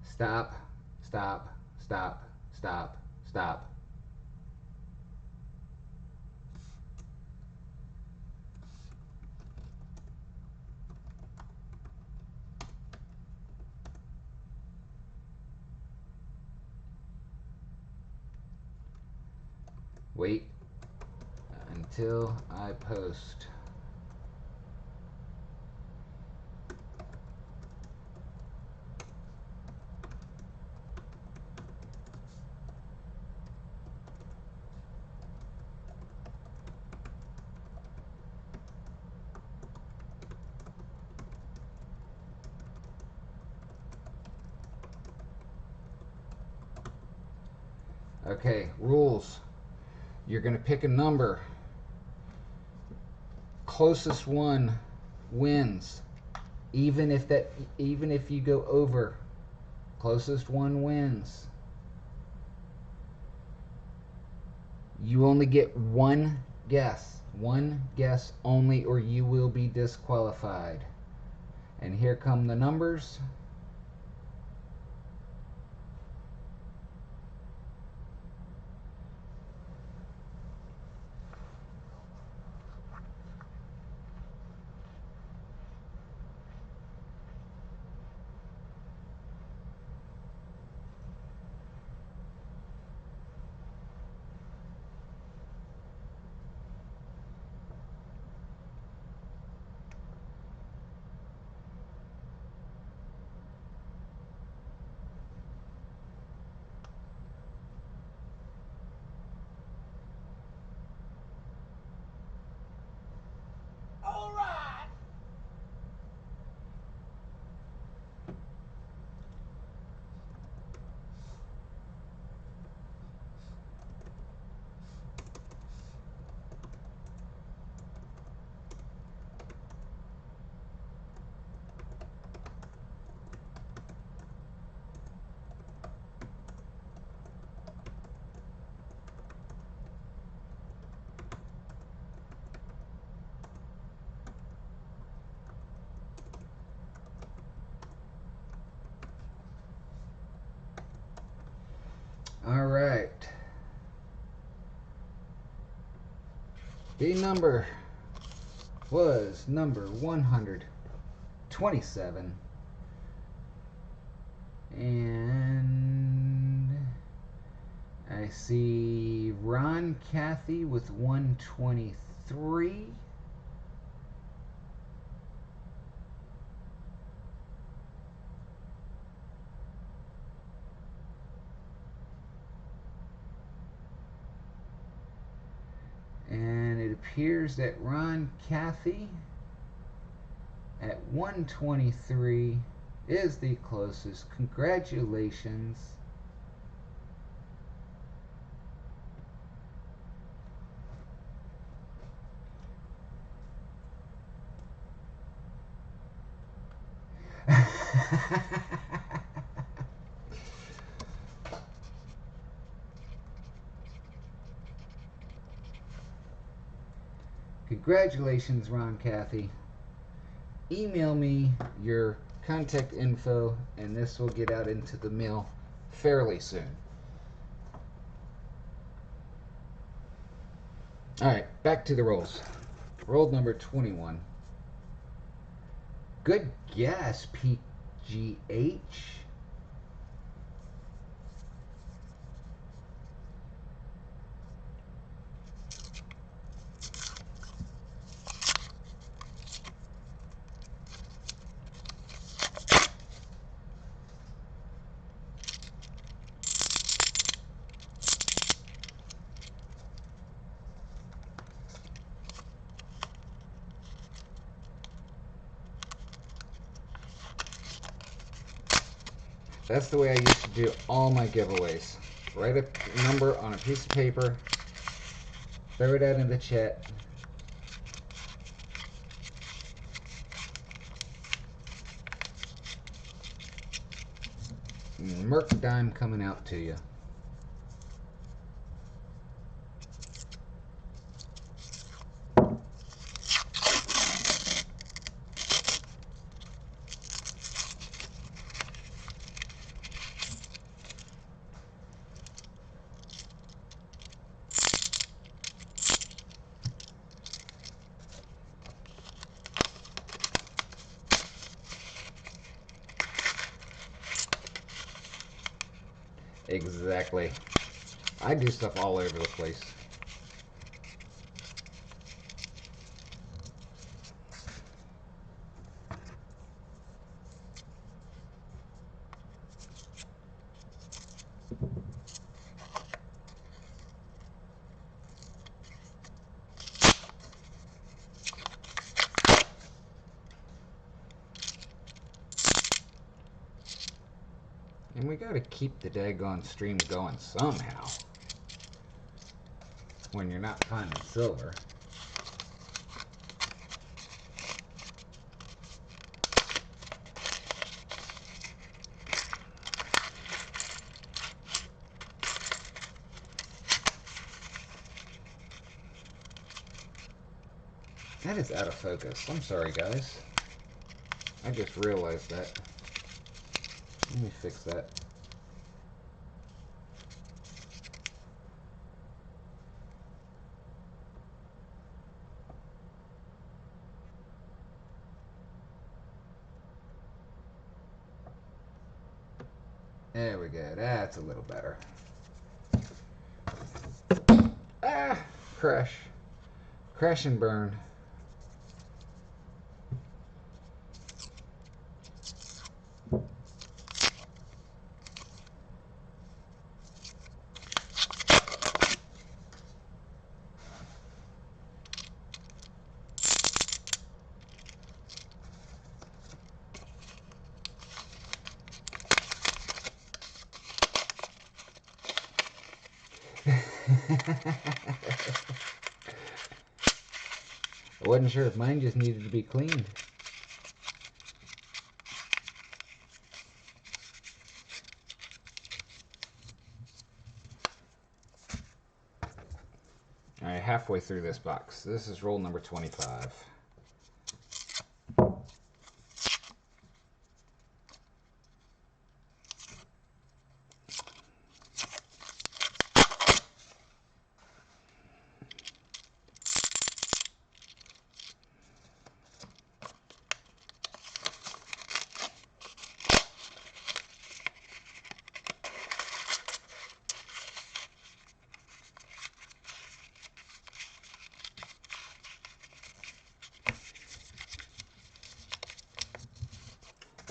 Stop, stop, stop, stop, stop. Wait until I post. Okay, rules. You're going to pick a number. Closest one wins. Even if you go over, closest one wins. You only get one guess only, or you will be disqualified. And here come the numbers. All right. All right. The number was number 127. And I see Ron Cathy with 123. And it appears that Ron Cathy at 123 is the closest. Congratulations. Congratulations, Ron Cathy. Email me your contact info, and this will get out into the mail fairly soon. All right, back to the rolls. Roll number 21. Good guess, PGH. That's the way I used to do all my giveaways. Write a number on a piece of paper, throw it out in the chat. Merc dime coming out to you. Exactly. I do stuff all over the place. And we gotta keep the daggone stream going somehow. When you're not finding silver. That is out of focus. I'm sorry, guys. I just realized that. Let me fix that. There we go. That's a little better. Ah! Crash. Crash and burn. I wasn't sure if mine just needed to be cleaned. Alright, halfway through this box. This is roll number 25.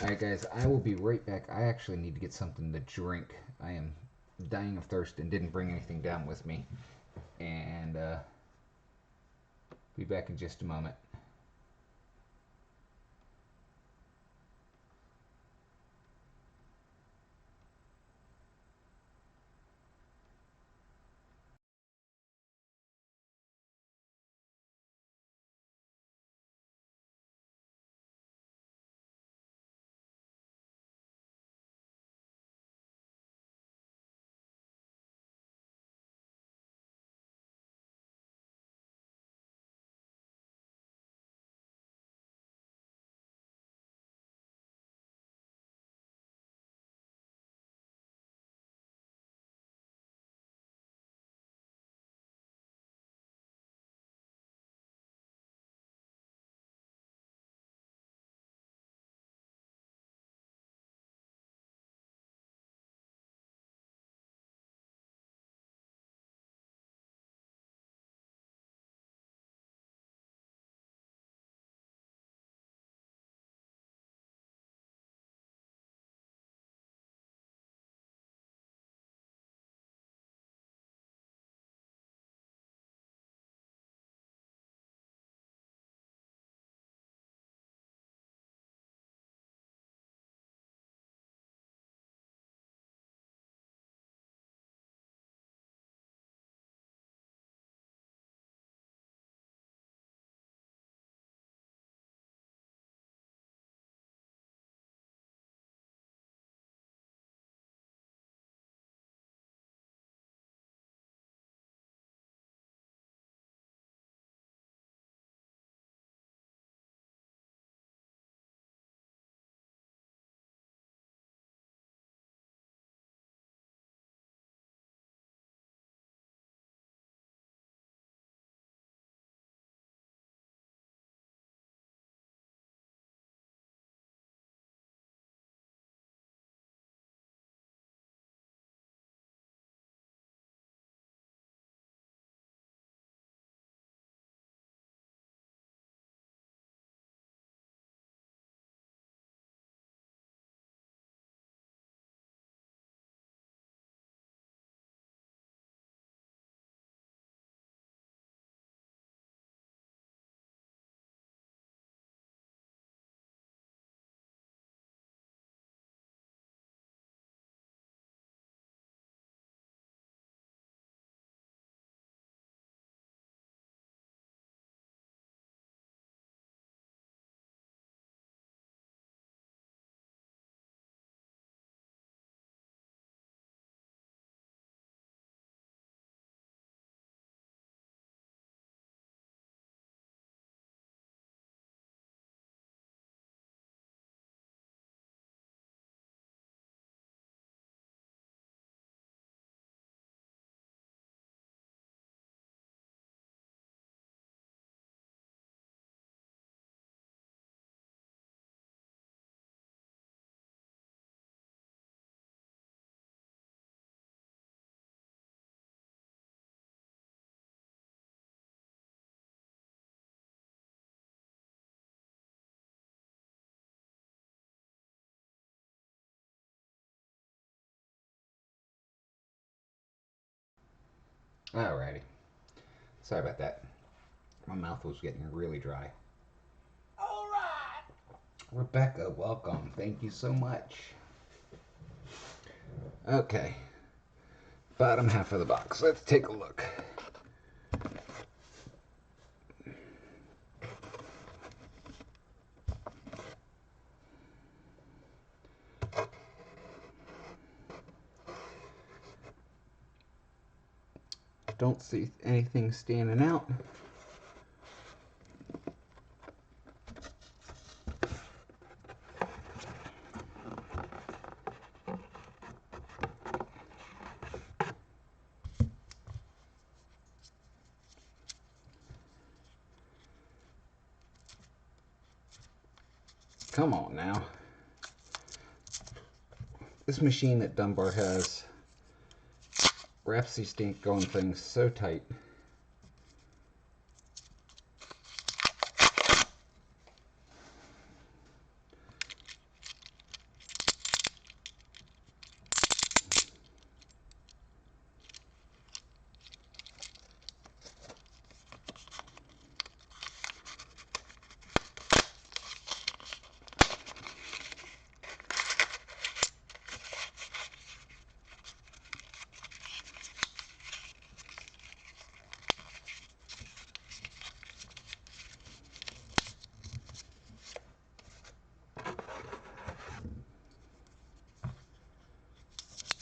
Alright guys, I will be right back. I actually need to get something to drink. I am dying of thirst and didn't bring anything down with me. And be back in just a moment. Alrighty. Sorry about that. My mouth was getting really dry. All right. Rebecca, welcome. Thank you so much. Okay. Bottom half of the box. Let's take a look. Don't see anything standing out. Come on now. This machine that Dunbar has wraps these stink going things so tight.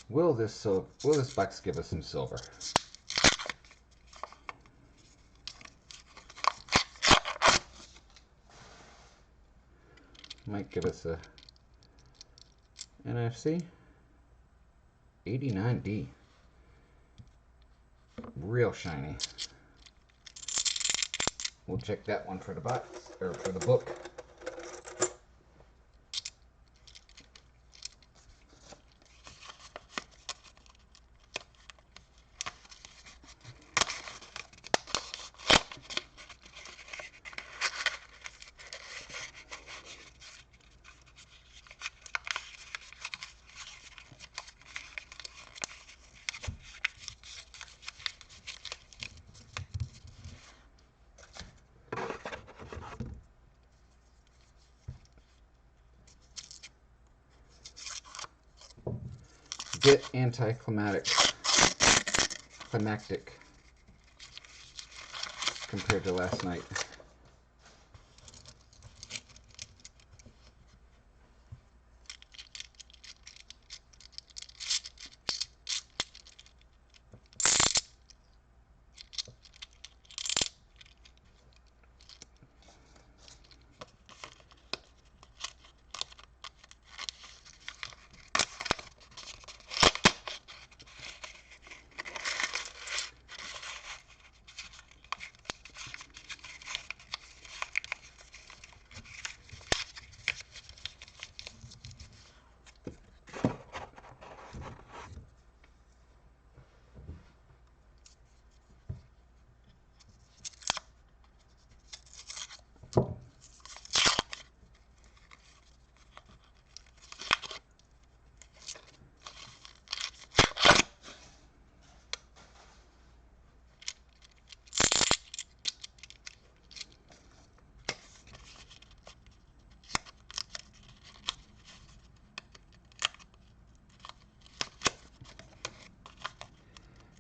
Will this box give us some silver? Might give us a NFC 89D. Real shiny. We'll check that one for the box or for the book. Bit anticlimactic compared to last night.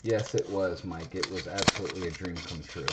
Yes, it was, Mike. It was absolutely a dream come true.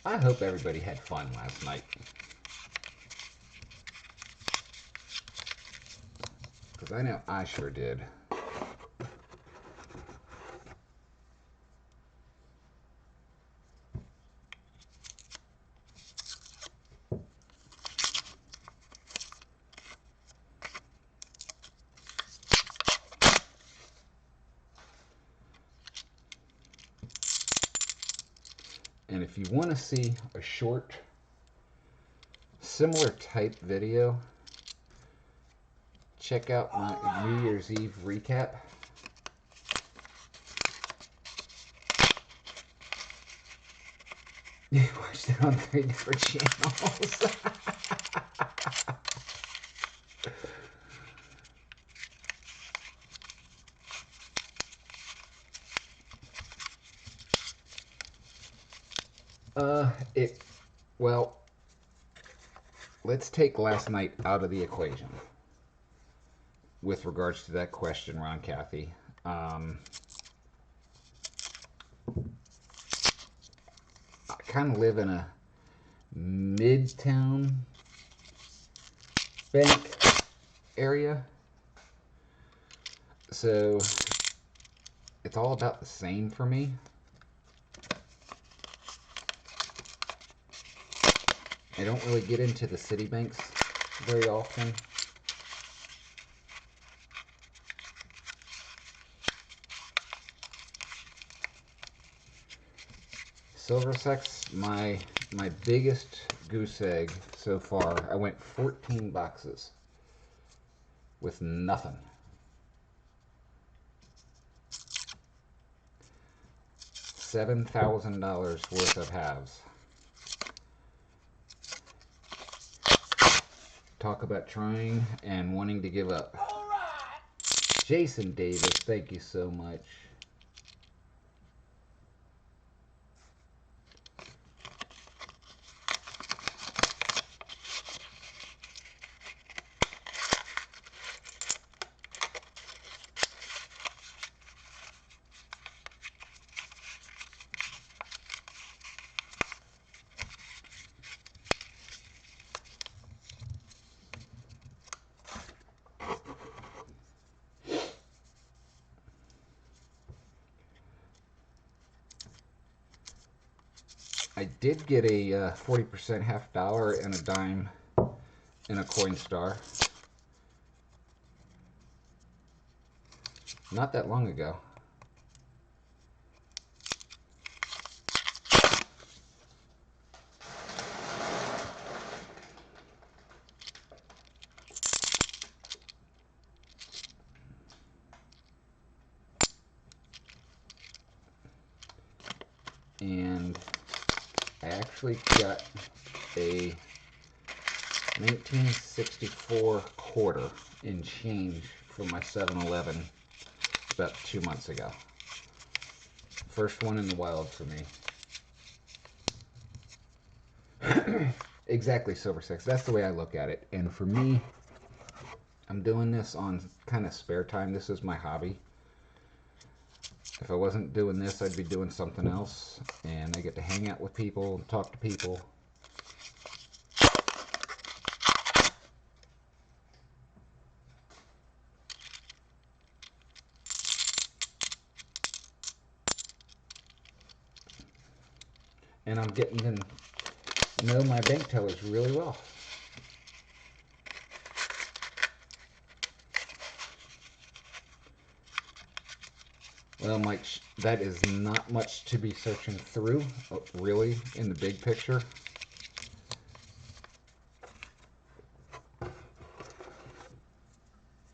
I hope everybody had fun last night. Because I know I sure did. And if you want to see a short, similar type video, check out my New Year's Eve recap. You watched it on 3 different channels. Well, let's take last night out of the equation with regards to that question, Ron Cathy. I kind of live in a midtown bank area, so it's all about the same for me. I don't really get into the city banks very often. Silversex, my biggest goose egg so far. I went 14 boxes with nothing. $7,000 worth of halves. Talk about trying and wanting to give up. All right. Jason Davis, thank you so much. I did get a 40% half dollar and a dime in a Coinstar not that long ago. And I actually got a 1964 quarter in change from my 7-Eleven about 2 months ago. First one in the wild for me. Exactly, Silversex. That's the way I look at it. And for me, I'm doing this on kind of spare time. This is my hobby. If I wasn't doing this, I'd be doing something else. And I get to hang out with people and talk to people. And I'm getting to know my bank tellers really well. Well, Mike, that is not much to be searching through, really, in the big picture.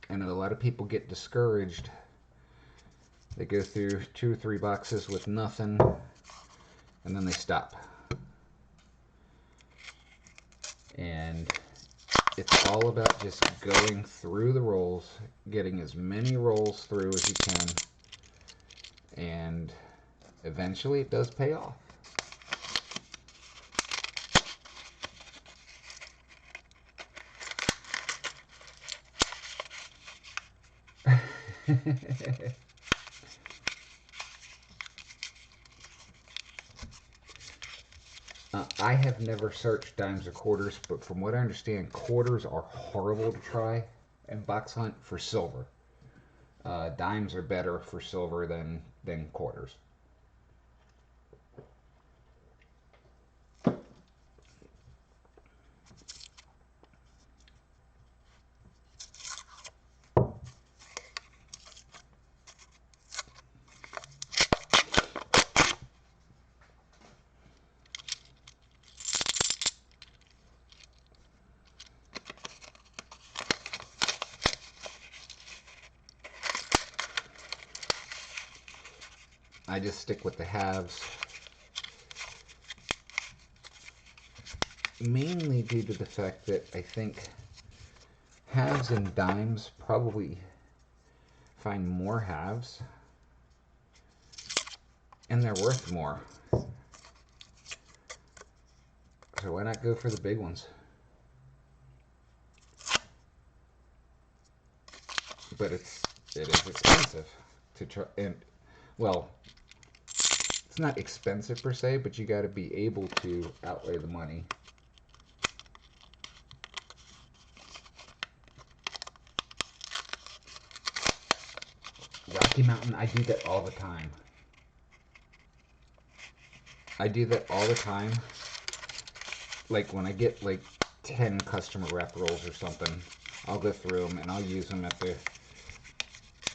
I know a lot of people get discouraged. They go through 2 or 3 boxes with nothing, and then they stop. And it's all about just going through the rolls, getting as many rolls through as you can, and eventually it does pay off. I have never searched dimes or quarters, but from what I understand, quarters are horrible to try and box hunt for silver. Dimes are better for silver than quarters. I just stick with the halves, mainly due to the fact that I think halves and dimes probably find more halves, and they're worth more. So why not go for the big ones? But it is expensive to try, and well, it's not expensive per se, but you got to be able to outlay the money. Rocky Mountain, I do that all the time. I do that all the time. Like when I get like 10 customer rep rolls or something, I'll go through them and I'll use them at the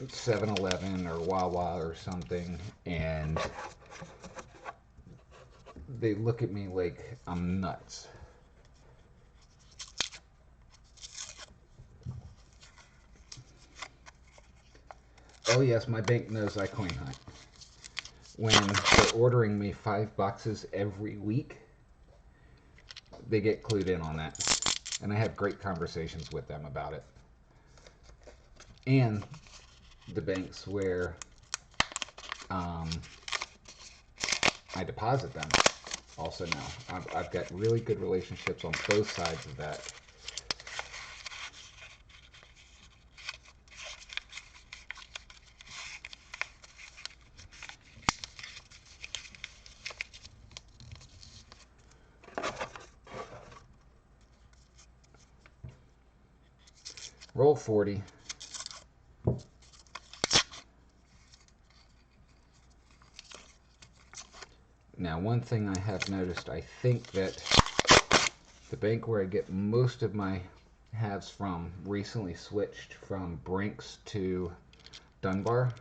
7-Eleven or Wawa or something, and they look at me like I'm nuts. Oh yes, my bank knows I coin hunt. When they're ordering me 5 boxes every week, they get clued in on that. And I have great conversations with them about it. And the banks where I deposit them also know. I've got really good relationships on both sides of that. Roll 40. Now, one thing I have noticed, I think that the bank where I get most of my halves from recently switched from Brinks to Dunbar,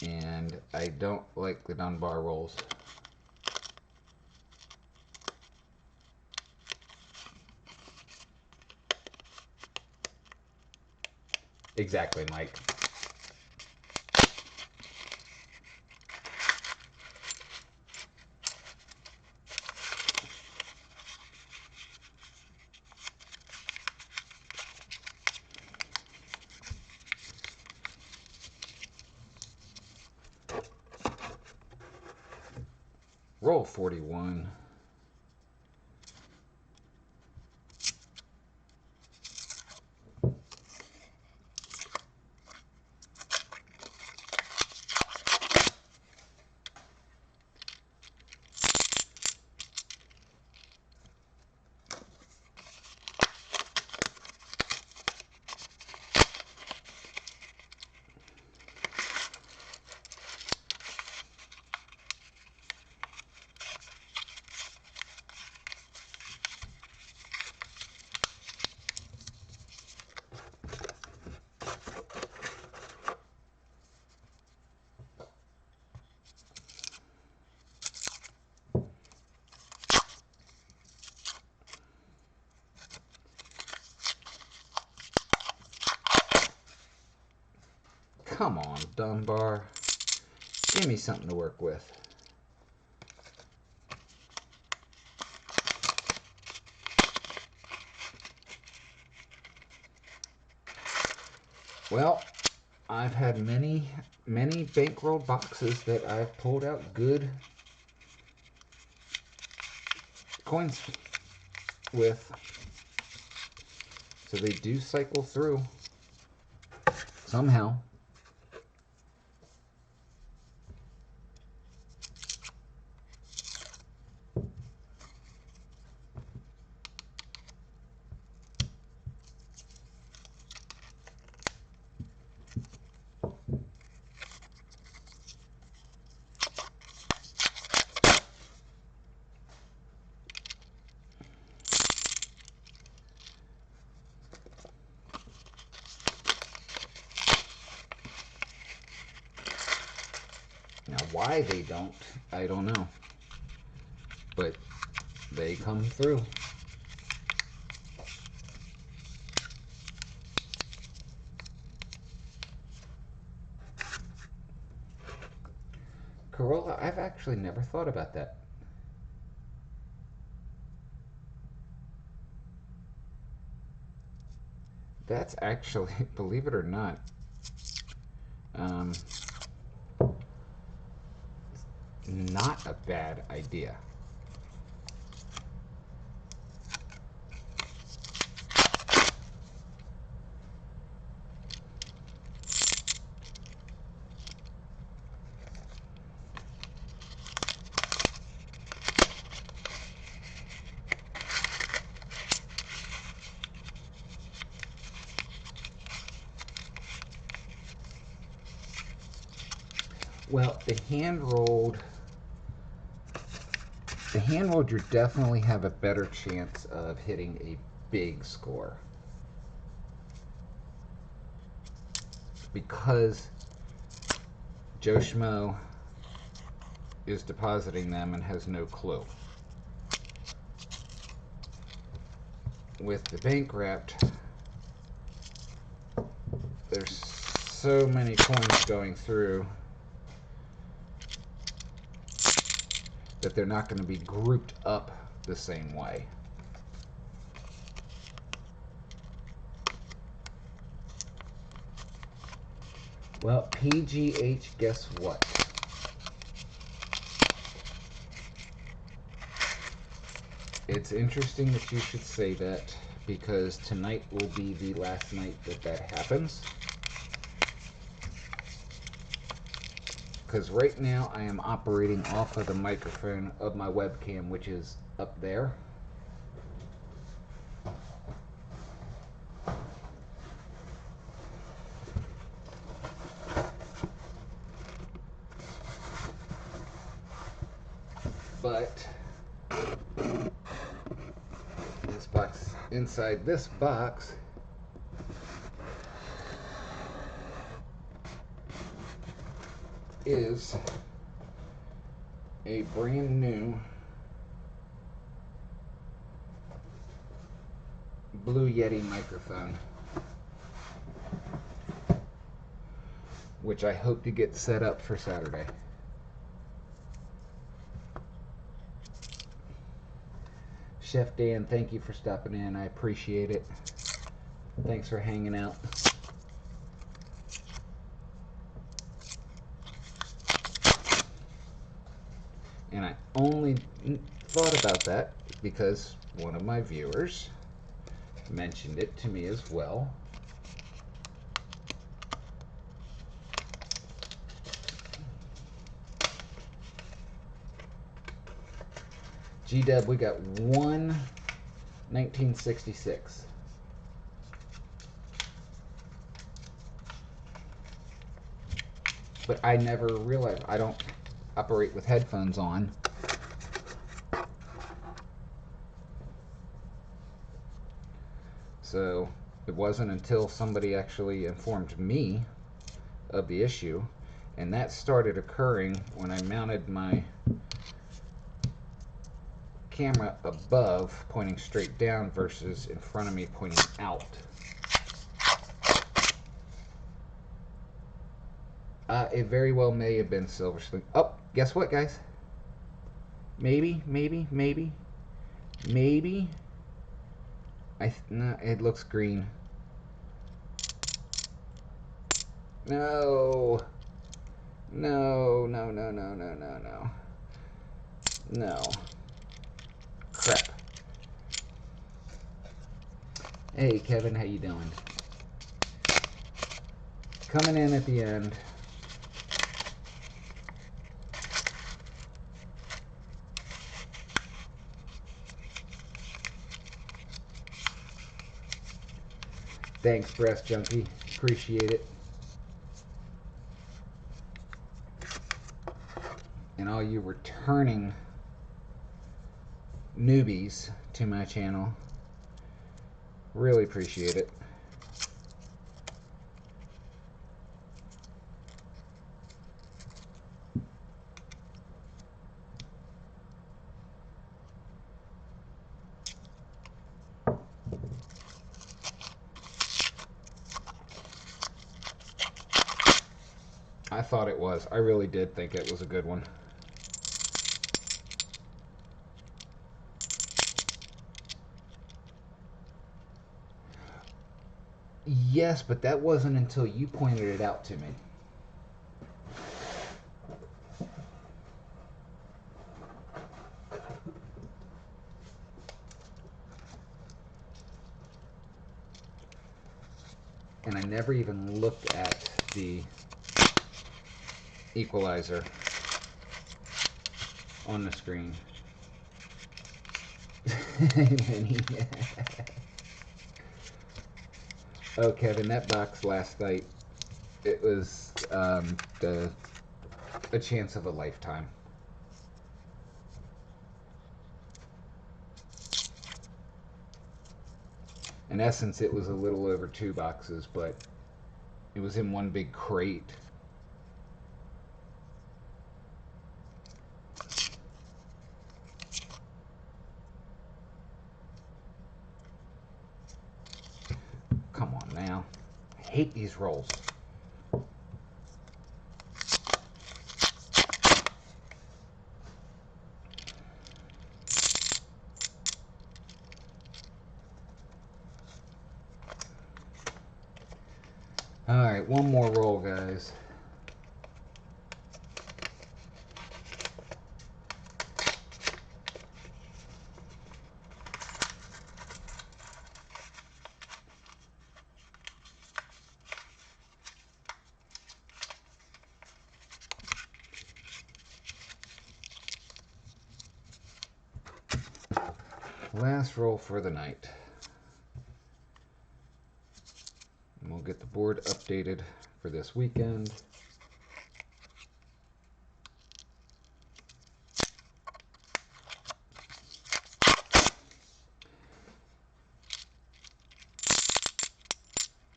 and I don't like the Dunbar rolls. Exactly, Mike. Roll 41. Come on, Dunbar. Give me something to work with. Well, I've had many bankrolled boxes that I've pulled out good coins with. So they do cycle through somehow. Why they don't, I don't know. But they come through. Corolla, I've actually never thought about that. That's actually, believe it or not, not a bad idea. Well, the hand rolled, you definitely have a better chance of hitting a big score. Because Joe Schmo is depositing them and has no clue. With the bank wrapped, there's so many coins going through that they're not going to be grouped up the same way. Well, PGH, guess what? It's interesting that you should say that, because tonight will be the last night that that happens. Because right now I am operating off of the microphone of my webcam, which is up there. But this box, inside this box, is a brand new Blue Yeti microphone, which I hope to get set up for Saturday. Chef Dan, thank you for stopping in. I appreciate it. Thanks for hanging out. And I only thought about that because one of my viewers mentioned it to me as well. G-Dub, we got one 1966. But I never realized, I don't operate with headphones on. So it wasn't until somebody actually informed me of the issue, and that started occurring when I mounted my camera above, pointing straight down, versus in front of me pointing out. It very well may have been Silver Sling. Oh, guess what, guys? Maybe. No, it looks green. No. No. Crap. Hey, Kevin, how you doing? Coming in at the end. Thanks, Breast Junkie. Appreciate it. And all you returning newbies to my channel, really appreciate it. I thought it was. I really did think it was a good one. Yes, but that wasn't until you pointed it out to me. And I never even looked at the equalizer on the screen. Oh, Kevin, that box last night, it was a chance of a lifetime. In essence, it was a little over 2 boxes, but it was in one big crate. Come on now. I hate these rolls. Alright, one more roll, guys. Last roll for the night. And we'll get the board updated for this weekend.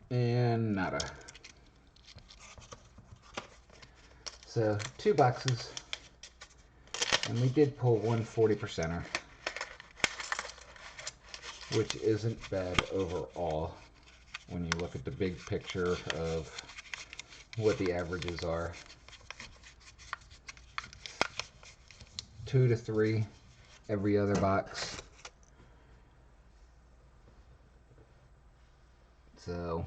And nada. So 2 boxes. And we did pull one 40%er, which isn't bad overall when you look at the big picture of what the averages are. 2 to 3 every other box. So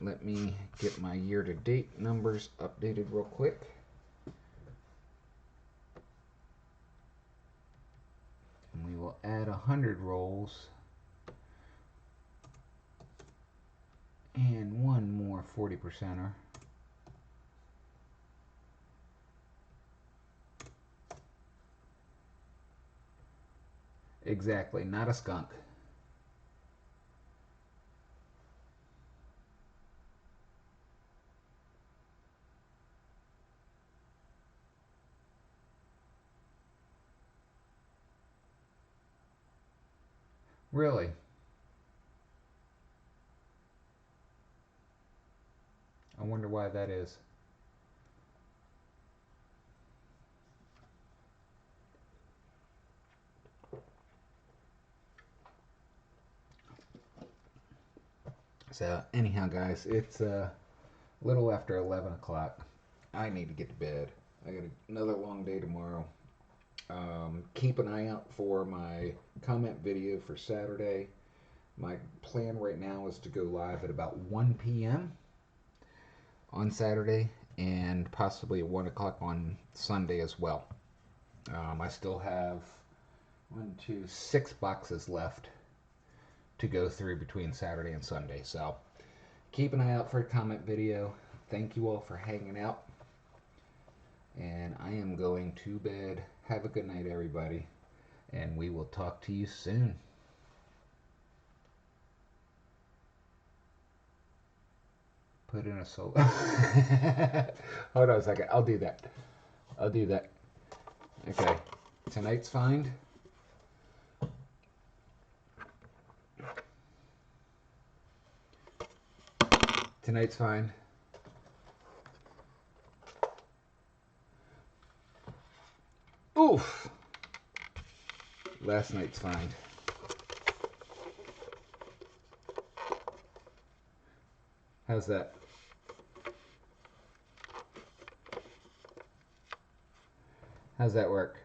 let me get my year-to-date numbers updated real quick. And we will add 100 rolls and one more 40%er. Exactly, not a skunk. Really? I wonder why that is. So anyhow, guys, it's a little after 11 o'clock. I need to get to bed. I got another long day tomorrow. Keep an eye out for my comment video for Saturday. My plan right now is to go live at about 1 p.m. on Saturday and possibly at 1 o'clock on Sunday as well. I still have 6 boxes left to go through between Saturday and Sunday. So keep an eye out for a comment video. Thank you all for hanging out. And I am going to bed. Have a good night, everybody. And we will talk to you soon. Put in a solo. Hold on a second. I'll do that. Okay. Tonight's find. Tonight's find. Oof. Last night's find. How's that? How's that work?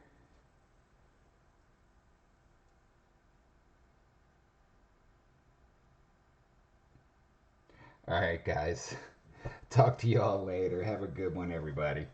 All right, guys. Talk to you all later. Have a good one, everybody.